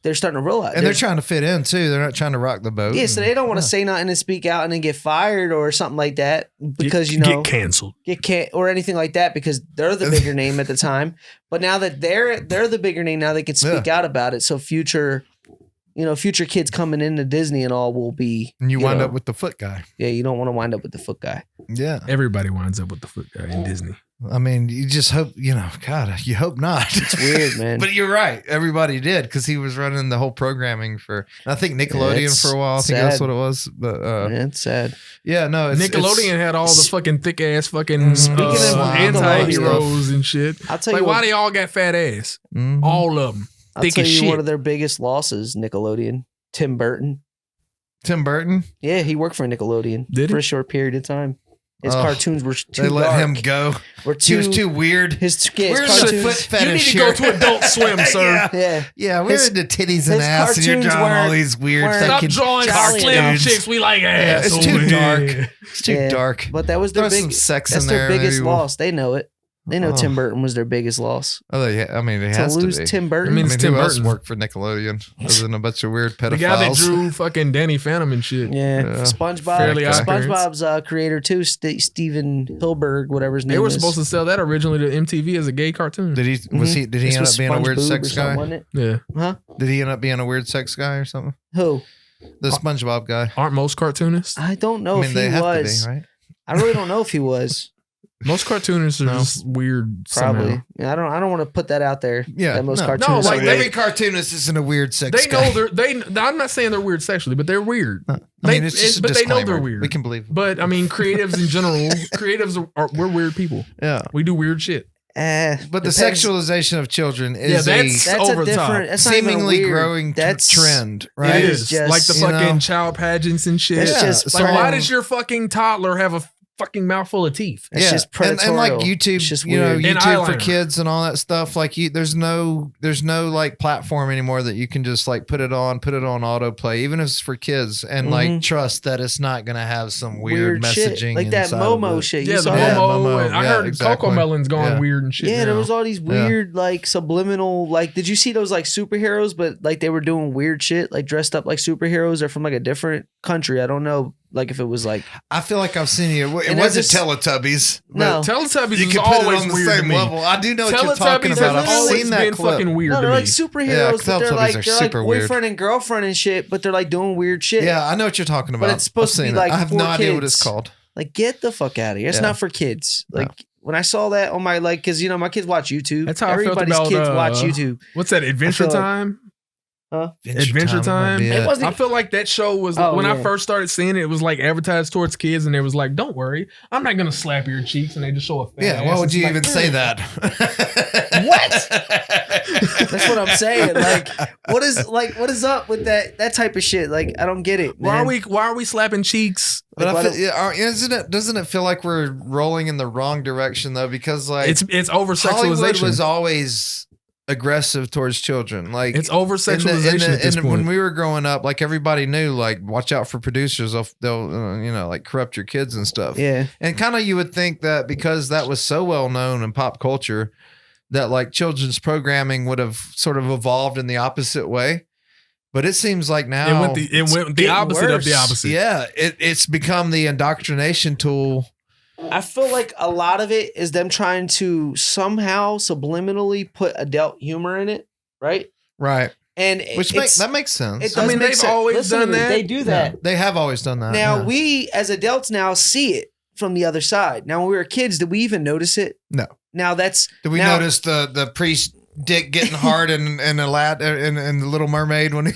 they're starting to realize. and they're trying to fit in too. They're not trying to rock the boat. Yeah, so they don't want to Yeah. say nothing and speak out and then get fired or something like that because, get canceled. or anything like that because they're the bigger name at the time. But now that they're the bigger name, now they can speak out about it. So future kids coming into Disney and all will be. And you wind know, up with the foot guy. Yeah, you don't want to wind up with the foot guy. Yeah, Everybody winds up with the foot guy in Disney. I mean, you just hope God, you hope not. It's weird, man. But you're right. Everybody did because he was running the whole programming for. I think Nickelodeon it's for a while. I think that's sad. what it was. But Man, it's sad. yeah, no, it's, Nickelodeon had all the fucking thick ass fucking Mm-hmm. Speaking of anti-heroes and shit. I'll tell Like, you why what, they all got fat ass? Mhm. All of them. I'll thick tell as you shit. one of their biggest losses. Nickelodeon, Tim Burton. Tim Burton. Yeah, he worked for Nickelodeon Did he? for a short period of time. His Oh, cartoons were too They let dark. him go. Were He was too weird. His Where's the cartoons. foot fetish You need to here? go to Adult Swim, sir. Yeah. Yeah. Yeah, we're His- into titties and his ass, and you're cartoons drawing all weren't- these weird weren't- Stop fucking drawing jolly slim enough. chicks. We like ass. Yeah, it's too over dark. here. It's too Yeah. dark. But that was their Throw some big. sex That's in their there. biggest maybe we'll- loss. They know it. They know Oh. Tim Burton was their biggest loss. Oh, yeah. I mean, it To has lose to be. Tim Burton. I mean, I it's mean, Tim who else Burton. worked for Nickelodeon other than a bunch of weird pedophiles? The guy that drew fucking Danny Phantom and shit. yeah. Yeah. SpongeBob. Fairly Odd Parents. SpongeBob's creator too, Steven Hilberg, whatever his name They were is. supposed to sell that originally to MTV as a gay cartoon. Did he was he did he This end was up being a weird SpongeBob sex or something, guy? wasn't it? Yeah. Huh? Did he end up being a weird sex guy or something? Who? The SpongeBob guy. Aren't most cartoonists? I don't know I mean, if they he have was. to be, right? I really don't know if he was. Most cartoonists are No. just weird. Probably. Somehow. Yeah, I don't want to put that out there. Yeah, That most no. cartoons. No, are like, weird. every cartoonist isn't a weird sex They guy. know I'm not saying they're weird sexually, but they're weird. I mean, it's just a but they know they're disclaimer. weird. We can believe it. But I mean, creatives in general, we're weird people. Yeah. We do weird shit. But the depends. sexualization of children is that's a That's over a the top. different. That's not even seemingly weird. growing That's trend, right? It It is is just, like the you fucking know, child pageants and shit. It's Yeah, just so Like, why from- does your fucking toddler have a fucking mouthful of teeth. It's just predatory. And like YouTube, It's just you know, weird. And YouTube for eyeliner. kids and all that stuff. Like there's no like platform anymore that you can just like put it on autoplay, even if it's for kids, and like trust that it's not gonna have some weird shit. messaging like that inside of Momo it. shit. Yeah, You the saw Momo. that? Momo. And I Yeah, heard exactly. Coco Melon's gone Yeah. weird and shit. Yeah, there now. was all these weird like subliminal like. Did you see those like superheroes? But like they were doing weird shit, like dressed up like superheroes. They're from like a different country. I don't know, like if it was like I feel like I've seen it. It And wasn't just- Teletubbies. No. Teletubbies You is can put it always on the weird to same me. level. I do know what you're talking Teletubbies about. has I've always seen that been clip. fucking weird no, to they're me. like superheroes, Yeah, but they're Teletubbies like are they're like super weird. boyfriend and girlfriend and shit. But they're like doing weird shit. Yeah, I know what you're talking about. it's supposed I've to be seen like it. I have for no idea what kids. it's called. Like get the fuck out of here. It's Yeah. not for kids. Like when I saw that on my like, because you know my kids watch YouTube. That's how I felt Everybody's about, kids watch YouTube. What's that? Adventure feel like- Time? Huh? Adventure Time? might be It it. wasn't- I feel like that show was Oh, when I yeah. first started seeing it. It was like advertised towards kids, and it was like, "Don't worry, I'm not gonna slap your cheeks," and they just show a fat Yeah, ass. why would It's you like, even say that? That's what I'm saying. Like, what is up with that type of shit? Like, I don't get it. Why Man. why are we slapping cheeks? But Like, I why feel, doesn't it feel like we're rolling in the wrong direction though? Because like It's over Hollywood sexualization. was always aggressive towards children. Like It's over sexualization at this point. When we were growing up, like everybody knew, like watch out for producers. They'll you know, like corrupt your kids and stuff. Yeah. And kind of you would think that because that was so well known in pop culture, that like children's programming would have sort of evolved in the opposite way. But it seems like now it went the getting opposite of the worse. opposite. yeah, it's become the indoctrination tool. I feel like a lot of it is them trying to somehow subliminally put adult humor in it, right? Right. And Which makes sense. It does I mean, make they've sense. always Listen to done me, that. They do that. They have always done that. Now yeah. we as adults now see it from the other side. Now when we were kids, did we even notice it? No. Now that's Did we now- notice the priest dick getting hard and a lad and the Little Mermaid when he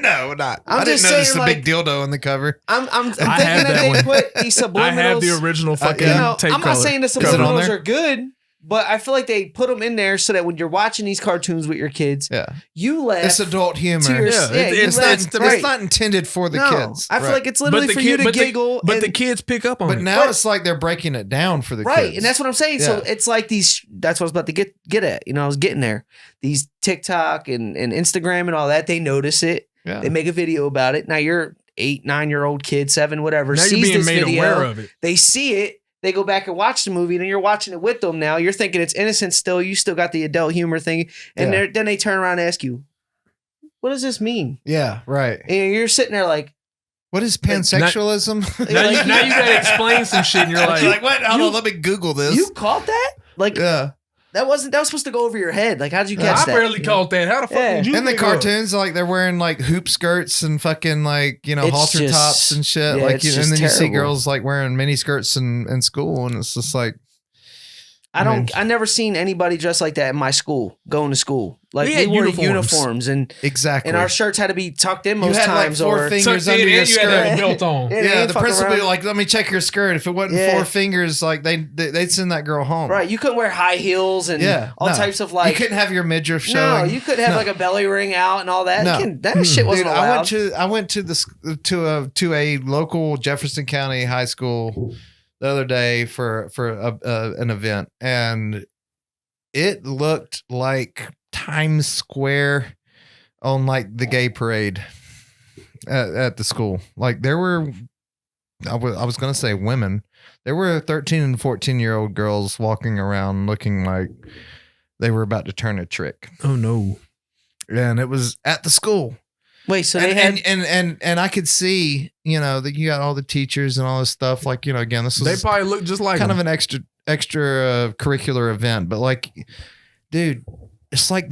no, not. I'm I didn't just notice saying, the big like- dildo on the cover. I'm have thinking that that they one. put these subliminals. I have the original fucking You know, tape I'm color. not saying the it on subliminals there? are good, but I feel like they put them in there so that when you're watching these cartoons with your kids, Yeah. you laugh. It's adult humor. to your- Yeah, yeah, it's you It's laugh, not, right. it's not intended for the No, kids. I feel Right. like it's literally for you to giggle. But and, the kids pick up on But it. now it's like they're breaking it down for the right, kids. and that's what I'm saying. So Yeah. it's like these. That's what I was about to get at. You know, I was getting there. These TikTok and Instagram and all that. They notice it. yeah. They make a video about it. Now you're 8, 9-year-old kid, 7, whatever. now you're sees being this made video. aware of it. They see it. They go back and watch the movie, and then you're watching it with them. Now you're thinking it's innocent still. You still got the adult humor thing, and Yeah. then they turn around and ask you, "What does this mean?" Yeah, right. And you're sitting there like, What is pansexualism? Now you, like, now you gotta explain some shit, and you're like, You're like, what? Hold you- on, let me Google this. "You caught that? Like yeah. that was supposed to go over your head. Like how did you catch I that?" barely caught that. How the fuck Yeah. did you? And the pick up? cartoons, like they're wearing like hoop skirts and fucking like, you know, It's halter just- tops and shit. yeah, Like, it's you, and just then you see terrible. girls like wearing mini skirts in school, and it's just like, I never seen anybody dressed like that in my school, going to school. Like We we had wore uniforms. uniforms and exactly. our shirts had to be tucked in You most had, like, times four or fingers Tucked in under your and you had to have skirt. a belt on. Yeah, they Yeah, ain't the fucking principal would be around. like, let me check your skirt. If it wasn't Yeah. 4 fingers, like they'd send that girl home. right. You couldn't wear high heels and Yeah, all no. types of like. you couldn't have your midriff no, showing. you couldn't have No. like a belly ring out and all that. No. That shit wasn't Dude, allowed. I went to a local Jefferson County high school the other day for an event, and it looked like Times Square on like the gay parade at the school. Like there were, I was gonna say women. There were 13 and 14-year-old girls walking around looking like they were about to turn a trick, Oh no! and it was at the school. Wait, so they had. And I could see, you know, that you got all the teachers and all this stuff. Like, you know, again, this They was probably look just like kind them. of an extra curricular event, but like, dude, it's like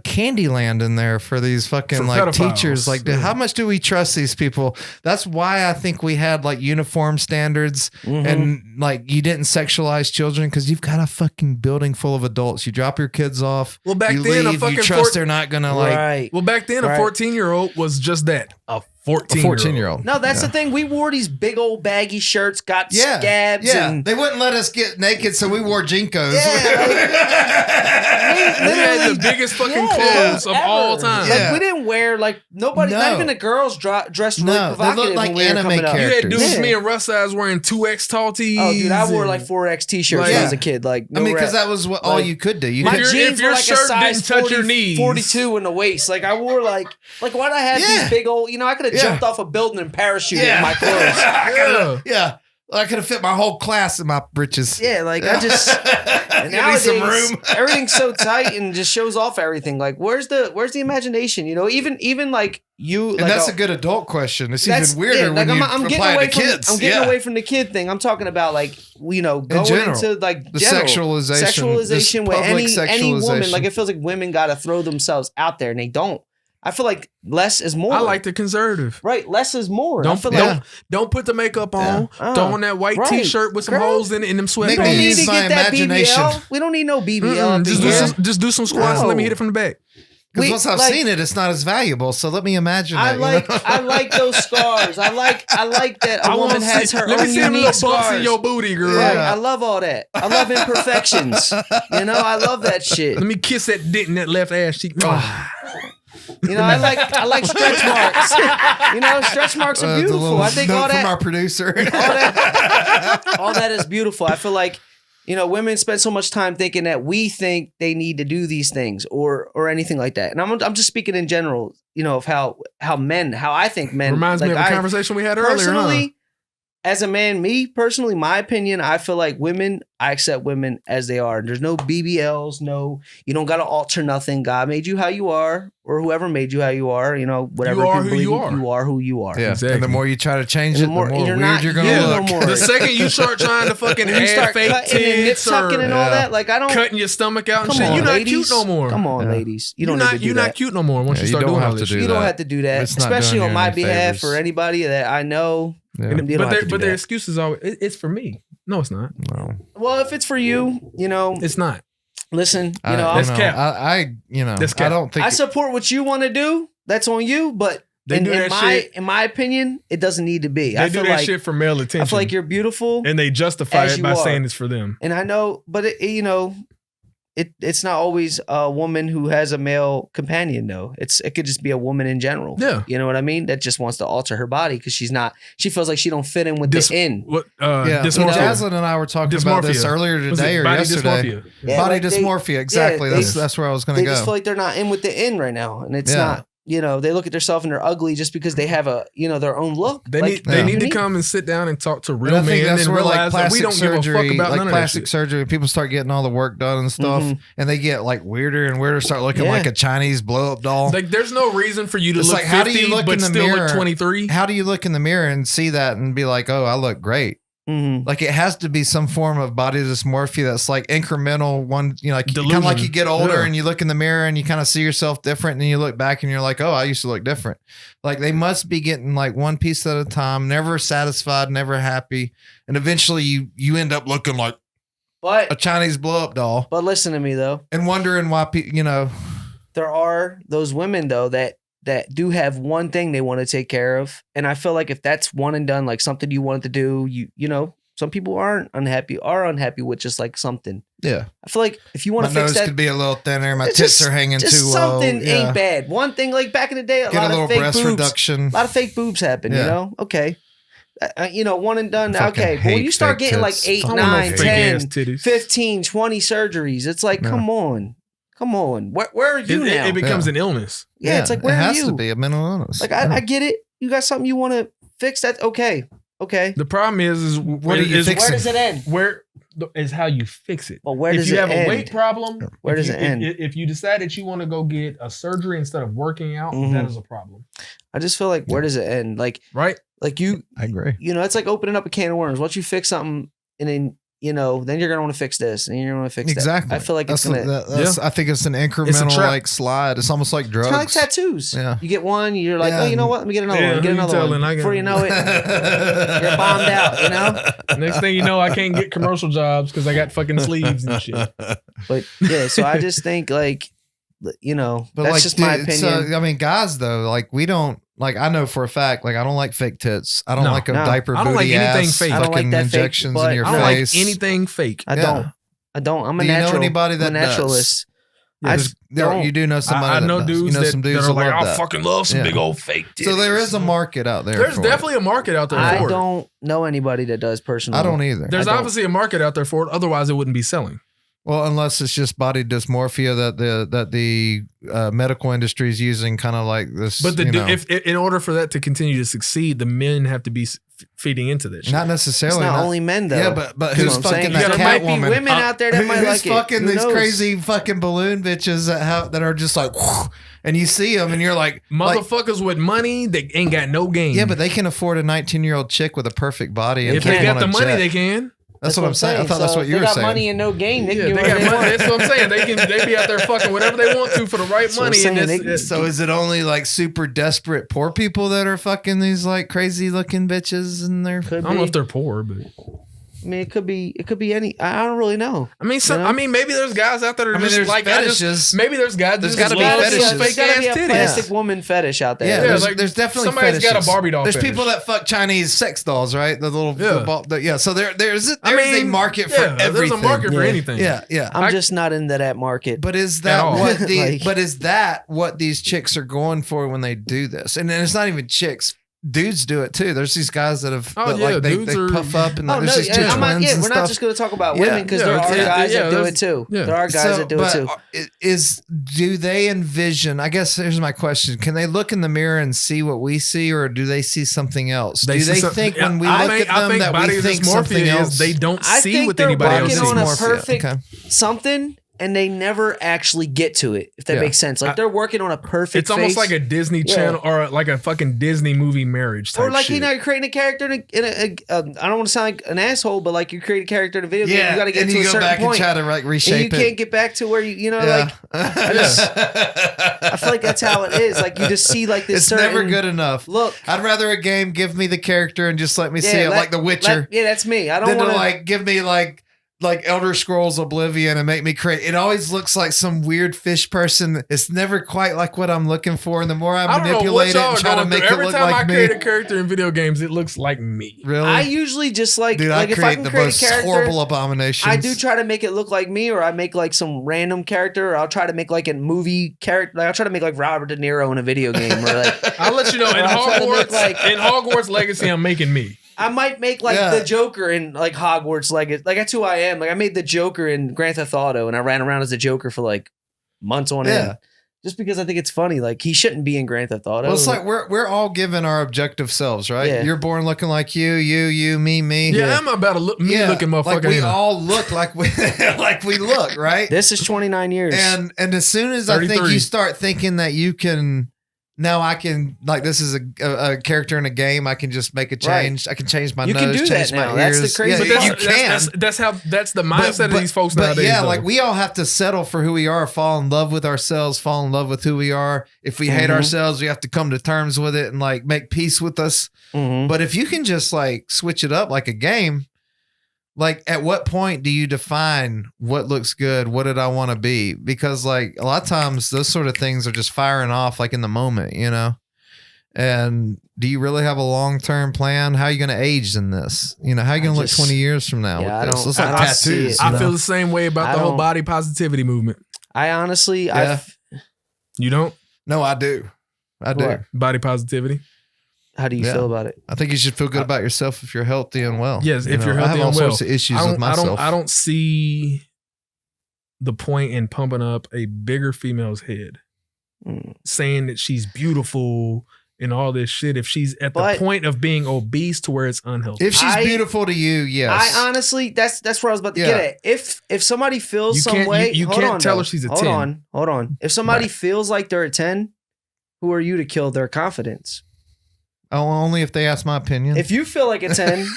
Candyland in there for these fucking For like pedophiles. teachers. Like, dude, Yeah. how much do we trust these people? That's why I think we had like uniform standards Mhm. and like you didn't sexualize children because you've got a fucking building full of adults. You drop your kids off. Well, back you then, leave. a fucking You trust they're not gonna like. right. well, back then, a Right. 14-year-old was just that, a 14-year-old. No, that's the thing. We wore these big old baggy shirts, got scabs. Yeah, and they wouldn't let us get naked, so we wore Jinkos. Yeah, We had the biggest fucking clothes of all time. Yeah. Like, we didn't wear nobody, not even the girls dressed really No, they provocative looked like when we were anime coming up. You had characters. dudes, Yeah. me and Russ size wearing 2X tall tees. Oh, dude, I wore and- like 4X t-shirts when I Yeah. was a kid. Like, no because rap. that was all Like, you could do. You My could, your- jeans if your were like shirt a size didn't touch your 40, knees. 42 in the waist. Like, I wore like why'd I have Yeah. these big old, I could have Yeah. jumped off a building and parachuted Yeah. in my clothes. Yeah. yeah, I could have fit my whole class in my britches. Yeah, like I just and Give me some nowadays room. everything's so tight and just shows off everything. Like where's the imagination? Even like you And like that's a good adult question. It's even weirder like, when you I'm getting apply away it to from kids. I'm getting away from the kid thing. I'm talking about like going general. into like The general sexualization. This with public any woman. sexualization. Like it feels like women got to throw themselves out there and they don't. I feel like less is more. I like the conservative. right. Less is more. I Don't feel don't, like don't put the makeup on. Yeah. Throw on that white Right. t-shirt with some Girl. holes in it and them we Make don't me sweatpants. need use to my get that imagination. BBL. We don't need no BBL. up in Just here. do some squats and let me No. hit it from the back. Because We- once I've like- seen it, it's not as valuable. So let me imagine I that. like you know? I like those scars. I like that a I woman wanna has see- her let me own see them unique little bumps scars. in your booty, girl. Right. Yeah. I love all that. I love imperfections. I love that shit. Let me kiss that dent in that left ass cheek. I like stretch marks. Stretch marks are The beautiful. little I think note all from our that producer. all that is beautiful. I feel like women spend so much time thinking that we think they need to do these things or anything like that. And I'm just speaking in general, of how I think men Reminds me like of a conversation we had earlier. personally, Huh? as a man, me personally, my opinion, I feel like I accept women as they are. There's no BBLs, you don't got to alter nothing. God made you how you are, or whoever made you how you are, whatever. You are people who believe you are. You are who you are. Yeah. Exactly. And the more you try to change And it, the more- the more you're weird not you're going you to no look. more. The second you start trying to fucking When you add start fake cutting and nip tits tucking or and all that, like I don't. cutting your stomach out and Come shit, on, you're not ladies. cute no more. Come on, Yeah. ladies. You You're don't need not to do you're that. not cute no more once Yeah, you you start don't doing have all to this do shit. You don't that. have to do that, It's not especially doing on you my any behalf favors. or anybody that I know. Yeah. You don't have to do But their that. excuses always it's for me. No, it's not. No. Well, if it's for you, It's not. listen, That's cap. I That's I cap. don't think I support what you want to do. That's on you, but They do that shit. in my opinion, it doesn't need to be. They I do feel that like shit for male attention. I feel like you're beautiful, and they justify as it you by are. saying it's for them. and I know, but it's not always a woman who has a male companion though. It could just be a woman in general. Yeah. You know what I mean? That just wants to alter her body because she feels like she don't fit in with Dis- the in. What yeah. dysmorphia. Jaslyn and I were talking about this Dysmorphia. earlier Was it today or body yesterday. dysmorphia? Yeah, Body like they- dysmorphia, exactly. they- that's where I was going They to just go. feel like they're not in with the in right now, and it's Yeah. not. They look at themselves and they're ugly just because they have their own look. They Like, need Yeah. to come and sit down and talk to And real I think men that's and where realize that we plastic don't give a fuck surgery, about like none of that plastic shit. surgery, people start getting all the work done and stuff, Mhm. and they get like weirder and weirder, start looking Yeah. like a Chinese blow up doll. Like, there's no reason for you to It's look like, 50, how do you look but in the still mirror? look 23. How do you look in the mirror and see that and be like, oh, I look great? Mhm. Like it has to be some form of body dysmorphia that's like incremental one, like kind Delusion. of like you get older Yeah. and you look in the mirror and you kind of see yourself different and then you look back and you're like, oh, I used to look different. Like they must be getting like one piece at a time, never satisfied, never happy. And eventually you end up looking like a But Chinese blow up doll listen to me though. and wondering why people, There are those women though that do have one thing they want to take care of, and I feel like if that's one and done, like something you wanted to do, some people are unhappy with just like something. yeah. I feel like if you want My to fix nose that, could be a little thinner. My it's tits just- are hanging just too low. something Yeah. ain't bad. One thing, like back in the day, a Get lot a little of fake breast boobs, reduction. a lot of fake boobs happen. Yeah. Okay. One and done. Fucking Okay. But when hate you start fake getting like tits. 8, I don't want no 9, fake 10, ass titties. 15, 20 surgeries, it's like, Yeah. come on. Where are you It, now? it becomes Yeah. an illness. Yeah, it's like, where it are has you? to be a mental illness. Like I get it. You got something you want to fix. That okay. The problem is What are you is fixing? Where does it end? where is how you fix it. Well, where if does you it have end? a weight problem, Where if does you- it end? If you decide that you want to go get a surgery instead of working out, Mhm. that is a problem, I just feel like where does it end? Like right? I agree. it's like opening up a can of worms. Once you fix something, and then then you're gonna want to fix this, and you're gonna want to fix Exactly. that. I feel like that's it's gonna. I think it's an incremental trap. like slide. It's almost like drugs. It's kind of like tattoos. Yeah. You get one, you're like, Yeah. oh, you know what? Let me get another Yeah, one. who Get you another telling? one. I got- Before you know it, you're bombed out. Next thing you know, I can't get commercial jobs because I got fucking sleeves and shit. But yeah, so I just think like, But that's like, just my dude, opinion. I mean, guys though, like we don't Like I know for a fact, like I don't like fake tits. I don't No. like a No. diaper I don't like booty anything ass fake. I don't like fucking that fake injections butt. in your I don't like face. anything fake. I Yeah. don't. I'm a Do you know natural. anybody that I'm a naturalist. I There's- don't. you do know somebody I that know does. dudes, You know that, some dudes that are like, love I that. fucking love some Yeah. big old fake titties. So there is a market out there. There's for definitely a market out there I for it. don't know anybody that does it. personally. I don't either. There's I don't. obviously a market out there for it. Otherwise, it wouldn't be selling. Well, unless it's just body dysmorphia that the medical industry is using, kind of like this. But you know, if in order for that to continue to succeed, the men have to be feeding into this. not It's necessarily. not only men though. Yeah, but That's who's what I'm fucking saying. that There might be Catwoman? women out there that might Who's like it. fucking Who these knows? crazy fucking balloon bitches that are just like, and you see them and you're like, Motherfuckers with money, they ain't got no game. yeah, but they can afford a 19-year-old chick with a perfect body. And if they take got on the a money, jet. they can. That's what I'm saying. I thought that's So what you they were got saying. money and no game. They Yeah, can do they whatever got money. want. That's what I'm saying. They be out there fucking whatever they want to for the right That's what I'm money. saying. And They- it's, So is it only like super desperate poor people that are fucking these like crazy looking bitches and they're Could I don't know be. if they're poor, but I mean, it could be any. I don't really know. I mean, You know? I mean, maybe there's guys out there that are I mean, just there's like fetishes. maybe there's guys. There's that gotta just be love fetishes. some There's fake got to ass be a titties. plastic woman fetish out there. Yeah, Yeah, there's, like there's definitely somebody's got a fetishes. Barbie doll. There's fetish. people that fuck Chinese sex dolls, right? The little Yeah. So there's I a mean, market for yeah, everything. There's a market for Yeah. anything. Yeah. I'm just not into that market. But is At that all. what the Like- but is that what these chicks are going for when they do this? And then it's not even chicks. Dudes do it too. There's these guys that have Oh, that, yeah, like they dudes are- puff up and Oh there's no! these two I'm not, twins and we're stuff. not just going to talk about Yeah. women because there are guys that do it too. yeah. There are guys that do it too. Do they envision? I guess here's my question: can they look in the mirror and see what we see, or do they see something else? Do they think when we look at them that we think something else? They don't I see think what they're anybody else working sees. on a Dysmorphia. perfect Okay. something, and they never actually get to it. If that Yeah. makes sense, like they're working on a perfect. It's almost face. like a Disney Yeah. Channel or like a fucking Disney movie marriage type Or like shit. you're creating a character in I don't want to sound like an asshole, but like you create a character in a video game, you got to get and to you a go certain back point, and try to like and reshape you it. can't get back to where you know Yeah. like I feel like that's how it is. Like you just see like this. It's certain, never good enough. Look, I'd rather a game give me the character and just let me see it like The Witcher yeah, that's me. I don't than want to like give me like Elder Scrolls Oblivion and make me create. It always looks like some weird fish person. It's never quite like what I'm looking for. And the more I I don't know what manipulate it y'all and are try to going make through. it Every look time I like create a me, character in video games, it looks like me. really, I usually just like dude, like I if I create can the create a most character, horrible abominations. I do try to make it look like me, or I make like some random character, or I'll try to make like a movie character. Like I'll try to make like Robert De Niro in a video game, or like I'll let you know in I'll try to make, Hogwarts Legacy, I'm making me. I might make like Yeah. the Joker in like Hogwarts Legacy. Like that's who I am. Like I made the Joker in Grand Theft Auto, and I ran around as the Joker for like months on Yeah. end, just because I think it's funny. Like he shouldn't be in Grand Theft Auto. Well, it's like we're all given our objective selves, right? Yeah. You're born looking like you, me. Yeah, I'm about a me looking motherfucker. Like we ain't I? all look like we like we look, right? this is 29 years. And as soon as I think 33. you start thinking that you can, now I can, like this is a character in a game, I can just make a change. I can change my You nose, can do change that my now. That's ears. the crazy Yeah, part. you can. That's the mindset of these folks but nowadays. yeah, though. like we all have to settle for who we are, fall in love with ourselves, fall in love with who we are. If we hate Mhm. ourselves, we have to come to terms with it and like make peace with us. Mhm. But if you can just like switch it up like a game, like at what point do you define what looks good? What did I want to be? Because like a lot of times those sort of things are just firing off like in the moment, you know? And do you really have a long-term plan? How are you going to age in this? You know, how are you going to look just- 20 years from now Yeah, I with this? don't- It's like I don't see tattoos. it. you I know? feel the same way about I the whole don't- body positivity movement. I honestly, Yeah. You don't No, I do. I do. What? body positivity. how do you Yeah. feel about it? I think you should feel good about yourself if you're healthy and well. Yes, You if know, you're I have healthy all and well. sorts of issues with myself. I don't see the point in pumping up a bigger female's head, Mm. saying that she's beautiful and all this shit. If she's at the But- point of being obese to where it's unhealthy, If she's I- beautiful to you, yes. I honestly, that's where I was about to Yeah. get at. If somebody feels You some can't- way, you hold can't on, tell though. her she's a hold 10. Hold on. If somebody Right. feels like they're a 10, who are you to kill their confidence? Oh, only if they ask my opinion. If you feel like a 10,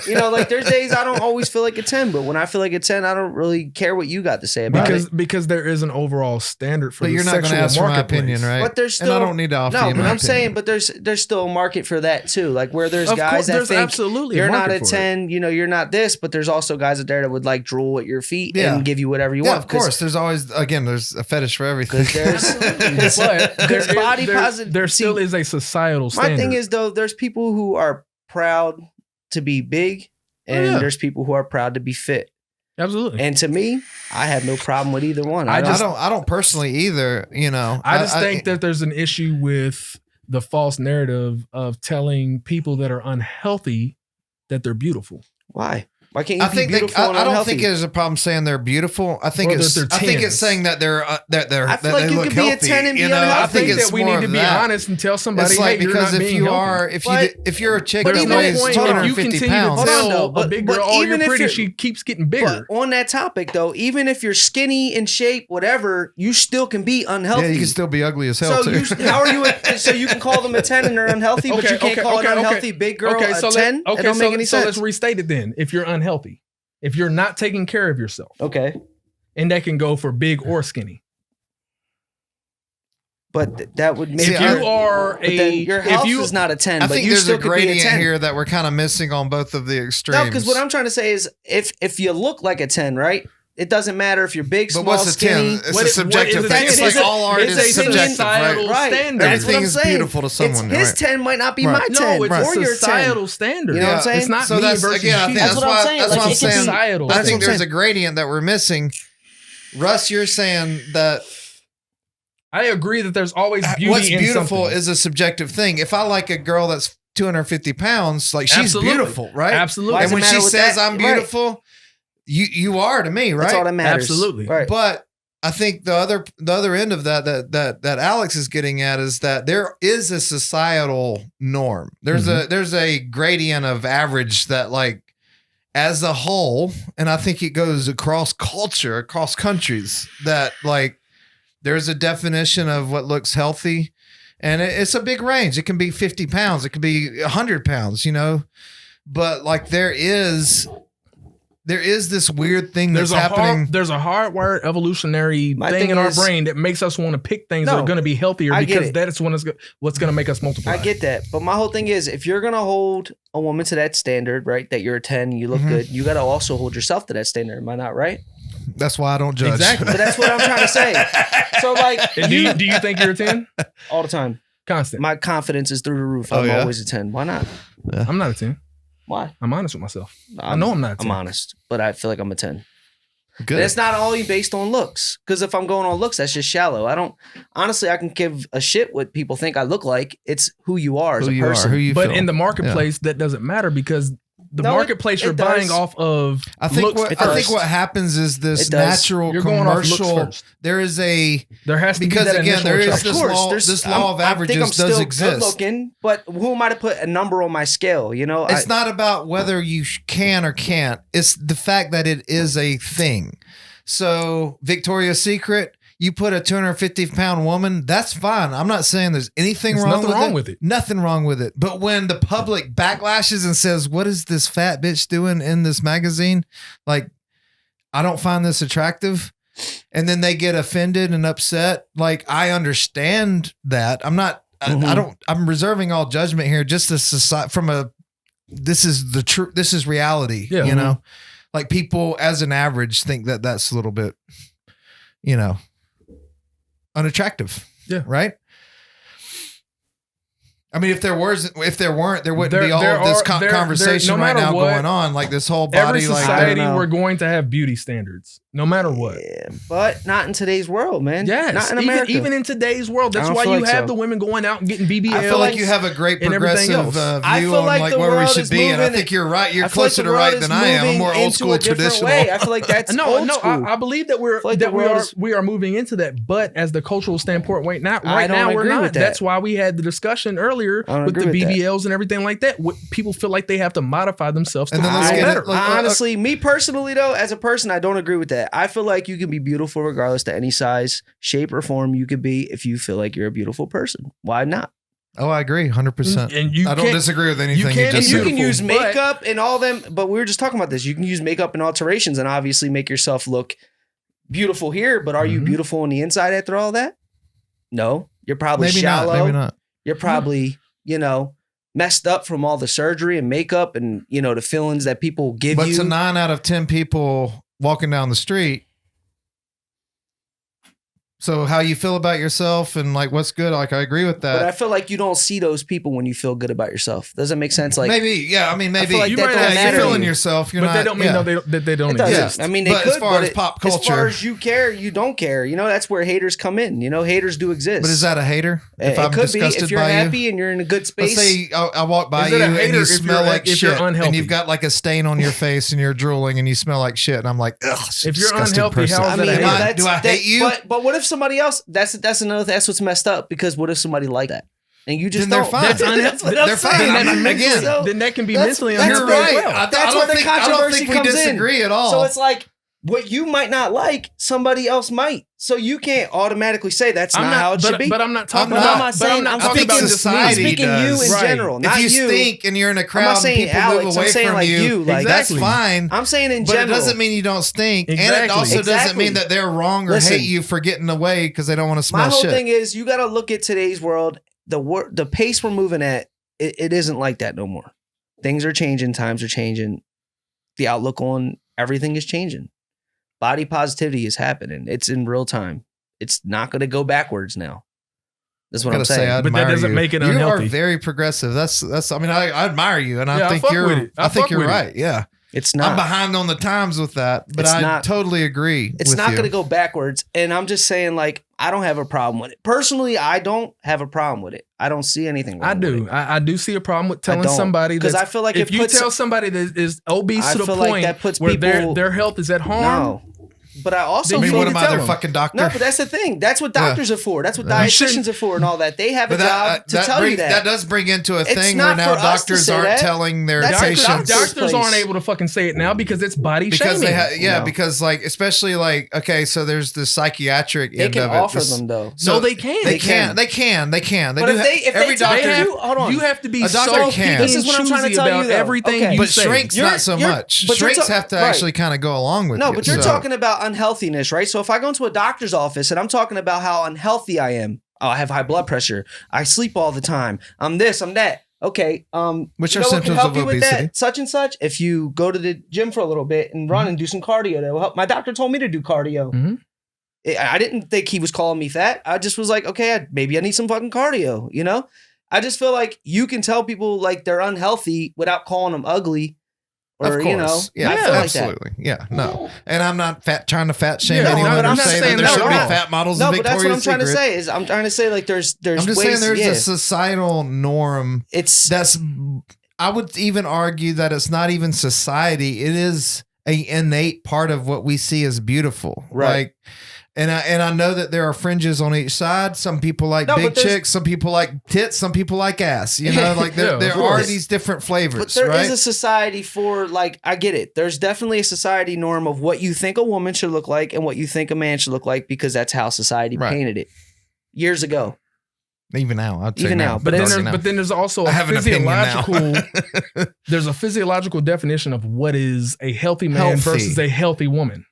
You know, like there's days I don't always feel like a 10, but when I feel like a 10, I don't really care what you got to say about it. Because there is an overall standard for But the you're not going to sexual ask for my marketplace. opinion, right? But there's still, and I don't need to offer no, you but my I'm opinion. saying, but there's still a market for that too. Like where there's Of guys course, that there's think absolutely you're a not market a for it. 10, you know, you're not this, but there's also guys out there that would like drool at your feet Yeah. and give you whatever you Yeah, want. of course. There's always, again, there's a fetish for everything. Because there's, But because body positive. there still is a societal standard. My thing is though, there's people who are proud to be big, and yeah. there's people who are proud to be fit. Absolutely. And to me, I have no problem with either one. I don't personally either, you know. I just think that there's an issue with the false narrative of telling people that are unhealthy that they're beautiful. Why? Why can't you I be think beautiful and I don't unhealthy? think there's a problem saying they're beautiful. I think Or that it's they're I think it's 10s. saying that they're I that feel they like you look could be a healthy. 10 and be you know, unhealthy. I think it's that we more need to of be that. honest and tell somebody, It's like hey, because you're not if being you healthy. are if you're a chick But that even weighs if- hold on, 250 you continue pounds, to tell Hold on, though, a big girl, but oh, even you're if pretty, you're- she keeps getting bigger. But on that topic, though, even if you're skinny, in shape, whatever, you still can be unhealthy. yeah, you can still be ugly as hell So too. how are you? So you can call them a 10 and they're unhealthy, but you can't call an unhealthy big girl a 10. It don't make any so sense. let's restate it then. If you're unhealthy, if you're not taking care of yourself, Okay, and that can go for big or skinny. but that would make See, If you are but then your health if you is not a 10. I but think you there's still a could be a gradient 10. here that we're kind of missing on both of the extremes. No, because what I'm trying to say is, if you look like a 10, right? It doesn't matter if you're big, But small, what's a skinny. 10? It's what a is- what subjective is a thing. 10? It's like It's a- all art it's is a subjective, societal right? Right. standard. That's what Everything I'm is saying. beautiful to someone, His right? 10 might not be Right. my 10 No, it's or a your 10. societal standard. You know what I'm saying? It's not So me that's versus again. I you. think That's what I'm saying. That's Like, what I'm it could be saying. societal. I That's think what I'm there's a gradient that we're missing. Russ, you're saying that I agree that there's always beauty what's in beautiful something. is a subjective thing. If I like a girl that's 250 pounds, like she's Absolutely. beautiful, right? Absolutely. Why And does it when she matter with says that? I'm beautiful, you are to me, right? That's all that matters. Absolutely. Right. But I think the other end of that Alex is getting at is that there is a societal norm. There's a gradient of average that, like, as a whole, and I think it goes across culture, across countries, that like there's a definition of what looks healthy, and it's a big range. It can be 50 pounds, it could be 100 pounds, you know, but like there is this weird thing that's happening. There's a hardwired evolutionary My thing thing in our is- brain that makes us want to pick things that No, are going to be healthier I get because it. that's what's going to make us multiply. I get that. But my whole thing is, if you're going to hold a woman to that standard, right, that you're a 10, you look Mhm. good, you got to also hold yourself to that standard. Am I not right? That's why I don't judge. Exactly. But that's what I'm trying to say. So, like, And do you think you're a 10? all the time, Constant. my confidence is through the roof. Oh, I'm yeah? always a 10. Why not? I'm not a 10. Why? I'm honest with myself. I know I'm not a 10. I'm honest, but I feel like I'm a 10. Good. And it's not only based on looks, because if I'm going on looks, that's just shallow. I don't, honestly, I can give a shit what people think I look like. It's who you are as Who a you person. are, who you But feel. in the marketplace, that doesn't matter because the No, marketplace it you're does. buying off of I think looks what first. happens is this It does. natural You're going off looks commercial. first. There is a There has to because be that again initial there is attraction. this Of course, law. there's- This law of I think I'm averages does still exist. good looking, but who am I to put a number on my scale? You know, It's not about whether you can or can't. It's the fact that it is a thing. So Victoria's Secret, you put a 250-pound woman, that's fine. I'm not saying there's anything There's wrong, nothing wrong with it. Nothing wrong with it. But when the public backlashes and says, "What is this fat bitch doing in this magazine?" Like, I don't find this attractive. And then they get offended and upset. Like, I understand that. I'm not. I don't. I'm reserving all judgment here. Just as society, from a. This is the truth. This is reality. Yeah. You know, like people as an average think that that's a little bit, you know, unattractive. Yeah. Right. I mean, if there weren't, there wouldn't There- be all there of this are- there- conversation no right matter now what, going on. Like this whole Every body, like society, I don't know. we're going to have beauty standards, no matter what. Yeah, but not in today's world, man. Yes, not in America. even in today's world, that's I don't why feel you like have so. the women going out and getting BBLs. I feel like you have a great and everything progressive else. I view feel on like like the where we world should is be, and I moving- think you're right. You're I feel like closer the to right world than is I am. I'm moving more old into school, a different traditional. way. I feel like that's no, old no, school. I believe that feel like the world is- we are moving into that, but as the cultural standpoint, right now I don't now we're agree not. with that. That's why we had the discussion earlier I don't with the agree with that. BBLs and everything like that. People feel like they have to modify themselves to And then let's feel get it- better. like- Honestly, me personally though, as a person, I don't agree with that. I feel like you can be beautiful regardless to any size, shape, or form you could be if you feel like you're a beautiful person. Why not? Oh, I agree, 100%. And you I don't can't- disagree with anything you can't- just And you said. can use Beautiful, makeup and all them, but we were just talking about this. You can use makeup and alterations and obviously make yourself look beautiful here, but are you Mhm. beautiful on the inside after all that? No. You're probably Maybe shallow. not. Maybe not. You're probably, messed up from all the surgery and makeup and, the feelings that people give But you. to 9 out of 10 people walking down the street. So how you feel about yourself and like what's good? Like I agree with But I that. feel like you don't see those people when you feel good about yourself. Does that make sense? Like Maybe, yeah. I mean, maybe feel like You that might don't have- matter. you're to feeling you. yourself. You're But not. they don't mean yeah. that they don't It doesn't. exist. I mean, they But could, as far but as pop as far culture- as you care, you don't care. That's where haters come in. Haters do exist. But is that a hater? If it I'm could be disgusted if you're by happy you. and you're in a good space. Let's say I walk by Is you it a and hater you if smell you're- like if you're shit, unhealthy? and you've got like a stain on your face and you're drooling and you smell like shit, and I'm like, ugh. If you're disgusting unhealthy, person. how is that a hater? Do I hate you? But what if somebody else? That's another. That's what's messed up. Because what if somebody like that and you just Then they're don't? fine. That's That's what I'm They're saying. fine. Then, I'm that's not- mentally- again, So then that can be that's- mentally that's You're unhealthy as right. well. That's where the I don't controversy think we comes in. disagree at all. So it's like what you might not like, somebody else might. So you can't automatically say that's not how it should be. But I'm not talking I'm about. not but I'm saying- not I'm talking speaking about just me. society I'm speaking does. you in Right. general, not if you stink and you're in a crowd and saying people Alex, move I'm away saying from like you, like- that's Exactly. fine. I'm saying in But general. it doesn't mean you don't stink, and it Exactly. also doesn't Exactly. mean that they're wrong or Listen. hate you for getting away because they don't want to smell My whole shit. thing is you got to look at today's world. The pace we're moving at, it isn't like that no more. Things are changing. Times are changing. The outlook on everything is changing. Body positivity is happening. It's in real time. It's not going to go backwards now. That's what I'm saying. I But that admire doesn't you. make it You unhealthy. are very progressive. That's. I mean, I admire you, and Yeah, I I think fuck you're. with it. I I think fuck you're with it. right. Yeah, It's I'm not. behind on the times with that, but It's I not- totally agree. It's with not you. going to go backwards. And I'm just saying, like, I don't have a problem with it. Personally, I don't have a problem with it. I don't see anything wrong I with do. it. I do see a problem with telling don't. somebody Because that I feel like if it you puts tell somebody that is obese I to the feel like point that puts where people- their health is at harm. no. But I also Then I mean, you feel what need am to I, tell their them. fucking doctor? no, but that's the thing. That's what doctors are for. That's what Yeah. You dietitians shouldn't- are for and all that. They have a But job to tell you that does bring into a It's thing where not now for us to doctors say aren't that. telling their That's patients doctor's Doctors place. aren't able to fucking say it now because it's body because shaming. No. because like especially like okay, so there's the psychiatric They end can of it. offer This- them though. No, they can't. They They can. can. They can. They can. They But do if ha- they- if every they doctor. have to- hold on. You have to be A doctor so can. picky This is what I'm trying to choosy tell you, about though. everything Okay. you But say. shrinks You're- not so you're- much. but you're Shrinks ta- have to right. actually kind of go along with No, you. but you're So- talking about unhealthiness, right? So if I go into a doctor's office and I'm talking about how unhealthy I am, oh, I have high blood pressure, I sleep all the time, I'm this, I'm that. Okay, Which you are know what can symptoms help of you with obesity. that? Such and such. If you go to the gym for a little bit and run and do some cardio, that will help. My doctor told me to do cardio. Mhm. I didn't think he was calling me fat. I just was like, okay, maybe I need some fucking cardio. I just feel like you can tell people like they're unhealthy without calling them ugly. Or, Of course. Yeah, I feel like that. absolutely. Yeah, no. And I'm not trying to fat shame Yeah, anyone but or I'm not say that saying there that should at be all. fat models No, in but that's what I'm Victoria's trying to Secret. say is I'm trying to say like there's I'm just ways, saying there's yeah, a societal norm it's that's I would even argue that it's not even society. It is a innate part of what we see as beautiful. Right. Like and I know that there are fringes on each side. Some people like No, big but there's- chicks, some people like tits, some people like ass. You know, like Yeah, there of are course. these different flavors. But there is right? a society for like I get it. There's definitely a society norm of what you think a woman should look like and what you think a man should look like because that's how society Right. painted it years ago. Even now, I'd say Even now, now. But then, it's- there's also I a have an opinion now. physiological. There's a physiological definition of what is a healthy man Healthy. versus a healthy woman.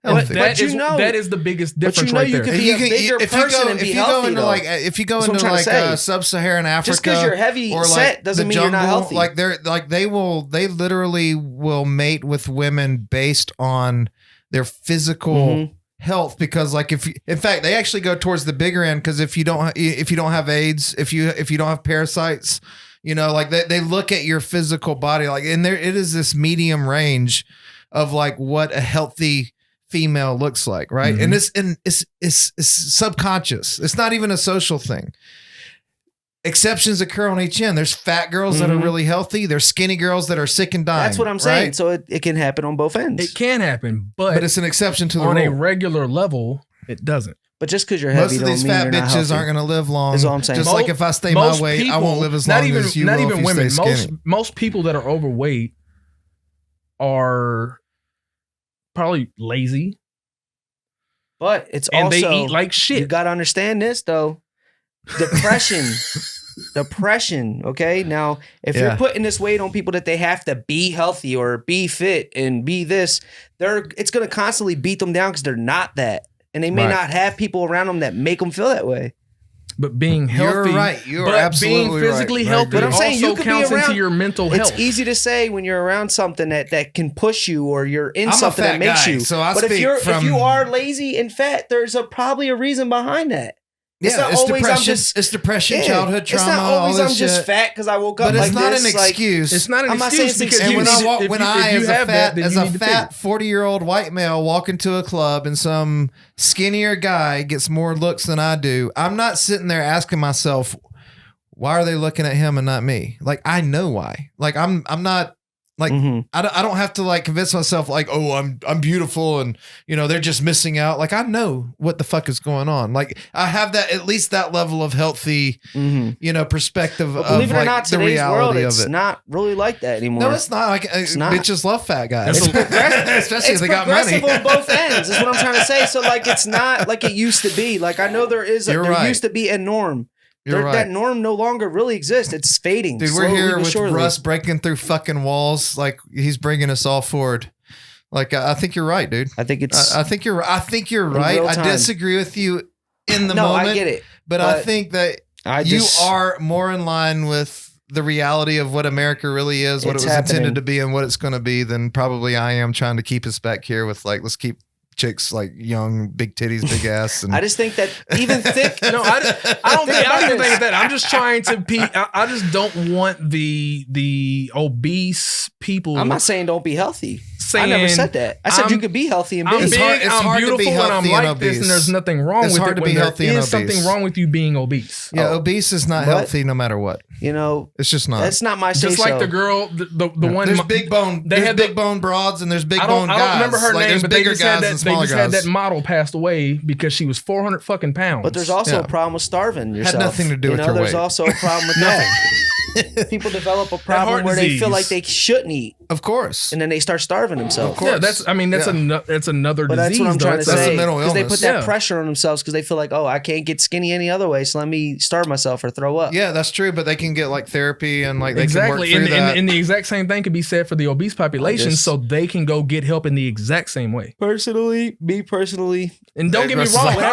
Healthy. That you is know- that is the biggest but you difference know right you there. could be a bigger person and be healthy, into though. like if you go That's what I'm into trying to like say. sub-Saharan Africa, Just because you're heavy or like set doesn't the mean you're not jungle, healthy. like they literally will mate with women based on their physical Mhm. health because like in fact they actually go towards the bigger end because if you don't have AIDS, if you don't have parasites, like they look at your physical body like and there it is this medium range of like what a healthy female looks like, right? Mhm. And it's subconscious. It's not even a social thing. Exceptions occur on each end. There's fat girls that are Mhm. really healthy. There's skinny girls that are sick and dying. That's what I'm saying. right? So it can happen on both ends. It can happen, but, But it's an exception to the on a rule. regular level, it doesn't. But just because you're heavy Most of don't these mean fat you're not bitches healthy. aren't going to live long. Is all I'm saying. Just like if I stay Most my weight, I won't live as not long even, as you not will even if you women. stay skinny. Most people that are overweight are probably lazy But it's and also they eat like you shit. got to understand this though. Depression Depression. Okay. Now, if you're putting this weight on people that they have to be healthy or be fit and be this, it's going to constantly beat them down because they're not that. And they may not have people around them that make them feel that way. But being healthy, you're right. You're but absolutely being physically right. healthy But I'm saying you also could be counts around- into your mental health. It's easy to say when you're around something that can push you or you're in I'm a something fat that makes guy, you. so I but if speak if you are lazy and fat, there's probably a reason behind that. It's not always depression. It's depression, childhood trauma. It's not always all I'm this just shit. fat because I woke up But like it's not this. an excuse. It's not an I'm not saying excuse it's because an you And excuse. need to- when if I, you as a have that, fat, then as you a need to fix fat it. 40-year-old white male walk into a club and some skinnier guy gets more looks than I do, I'm not sitting there asking myself, why are they looking at him and not me? Like, I know why. Like, I'm not like, I don't have to like convince myself like, oh, I'm beautiful and they're just missing out. Like, I know what the fuck is going on. Like, I have that, at least that level of healthy, perspective But of believe it or like not, the today's world, reality of it's it. not really like that anymore. No, it's not. Like, not. bitches love fat guys. It's Especially if they got money. progressive on both ends is what I'm trying to say. So like, it's not like it used to be. Like, I know there is. You're there right. used to be a norm. You're right. That norm no longer really exists. It's fading. Dude, we're slowly here but with surely. Russ breaking through fucking walls. Like, he's bringing us all forward. Like, I think you're right, dude. I think it's. I think you're in right. real I time. disagree with you in the no, moment. I get it. But I think that you just- are more in line with the reality of what America really is, what it It's was happening. intended to be, and what it's going to be than probably I am trying to keep us back here with like, let's keep chicks like young, big titties, big ass. And I just think that even thick. No, I don't even think that. I'm just trying to I just don't want the obese people. I'm not saying don't be healthy. saying I never said that. I said you could be healthy and big. I'm It's big, hard- it's I'm hard to be beautiful, and I'm healthy and like this, obese. and there's nothing wrong It's with hard it. to When be there healthy and is something obese. wrong with you being obese. yeah, obese is not But- healthy no matter what. It's just not. That's not my say. Just like the girl, the one. There's big bone. They There's had big bone broads and there's big I bone don't guys. remember her Like, name, there's but they bigger just had guys that. and They smaller just had guys. that model passed away because she was 400 fucking pounds. But there's also Yeah. a problem with starving yourself. nothing to do with your There's weight. also a problem with that. People develop a problem heart where they disease. feel like they shouldn't eat, Of course. and then they start starving themselves. yeah, that's another But disease. that's what I'm though. trying to It's That's a say. mental Because they illness. put that Yeah. pressure on themselves because they feel like, oh, I can't get skinny any other way, so let me starve myself or throw up. Yeah, that's true. But they can get like therapy and like they exactly, can work through that. and the exact same thing could be said for the obese population, just- so they can go get help in the exact same way. Personally, And don't get me Russ is wrong, like, I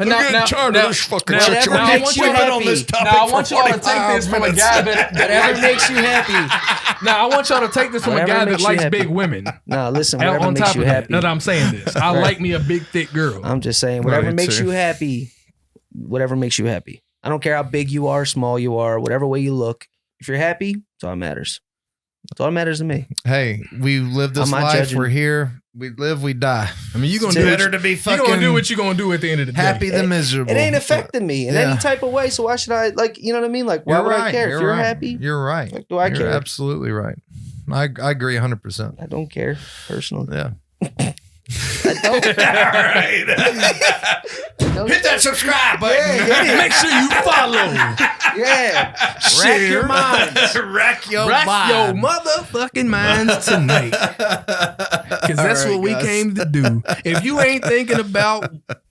I'm like- getting tired of this fucking now- situation. now I makes want you y'all to- happy. Now I want y'all to take this from a guy that Whatever makes you happy. Now I want y'all to take this from a Whatever guy that makes you likes happy. big women. No, listen, And whatever on makes top you of happy. that I'm saying this. I Right. like me a big thick girl. I'm just saying, whatever Right, makes too. you happy, whatever makes you happy. I don't care how big you are, small you are, whatever way you look. If you're happy, that's all that matters. That's all that matters to me. Hey, we live this I'm not life. judging. We're here. We live. We die. I mean, you're gonna It's do better what to be you're fucking gonna do what you're gonna do at the end of the day. happy than miserable. It ain't affecting me in Yeah. any type of way. So why should I, like, you know what I mean? Like, why You're would I right. care? If you're right. happy, You're right. like, do I You're care? absolutely right. I agree 100%. I don't care personally. Yeah. I don't. Hit that subscribe button. Make sure you follow. Yeah. Rack your minds. Rack your Rack mind. your motherfucking minds tonight. Because that's All right, what we guys. came to do. If you ain't thinking about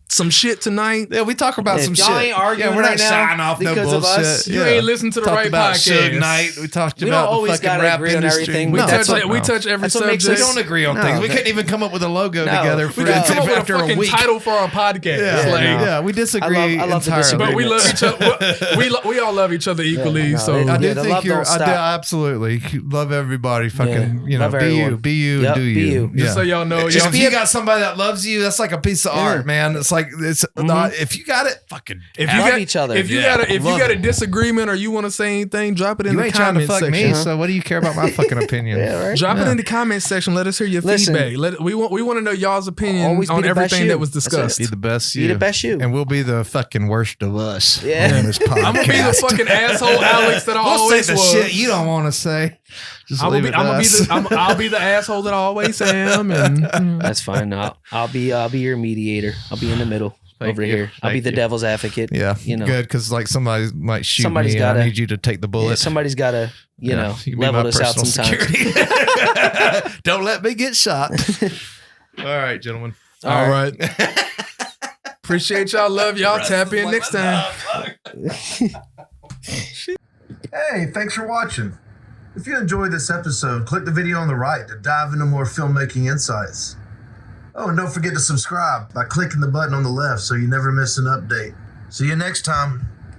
some shit tonight, Yeah, we talk about If some y'all shit. ain't arguing yeah, we're not right now shying off no because of bullshit. us, you Yeah. ain't listened to the Talked right about podcast. Suge Knight. We talked We about don't always the fucking gotta rap agree on industry. everything. we No, touch fuck we no. touch every That's what makes subject. We don't agree on No, things. We but- couldn't even come up with a logo No. together We for couldn't come up with a after a fucking week. title for our podcast. Yeah, Like, no. yeah, we disagree I love the entirely. disagreement. but we love each other. We all love each other equally. Yeah, no, so it- I do Yeah, the think love you're. don't I do stop. absolutely love everybody. Fucking, Yeah, love be everyone. you, be you, Yep, and do be you. you. just so y'all know, Just y'all, if you got somebody that loves you, that's like a piece of Yeah. art, man. It's like it's not. If you got it, fucking. if you Love got each other. if you Yeah, got a love it. disagreement or you want to say anything, drop it in You the ain't trying to comment fuck section. me, so what do you care about my fucking opinion? Yeah, right. Drop it Yeah. in the comment section. Let us hear your Listen. feedback. We want to know y'all's opinion Always be on the best everything you. that was That's it. discussed. Be the best Be you. the best you. And we'll be the fucking worst of us. Yeah. On this podcast. I'm gonna be the fucking asshole Alex that I We'll say always the was. shit you don't want to say. Just I'm leave gonna be, it to I'm us. gonna be the I'll be the asshole that I always am. And That's fine. I'll be your mediator. I'll be in the middle over you. here. I'll be Thank the you. devil's advocate. Yeah, You know. good because like somebody might shoot Somebody's me. And I gotta- need you to take the Yeah, bullet. somebody's got to, you know, you can be level my this out personal sometimes. security. Don't let me get shot. All right, gentlemen. all right. Appreciate y'all. Love y'all. Tap in next time. Hey, thanks for watching. If you enjoyed this episode, click the video on the right to dive into more filmmaking insights. Oh, and don't forget to subscribe by clicking the button on the left so you never miss an update. See you next time.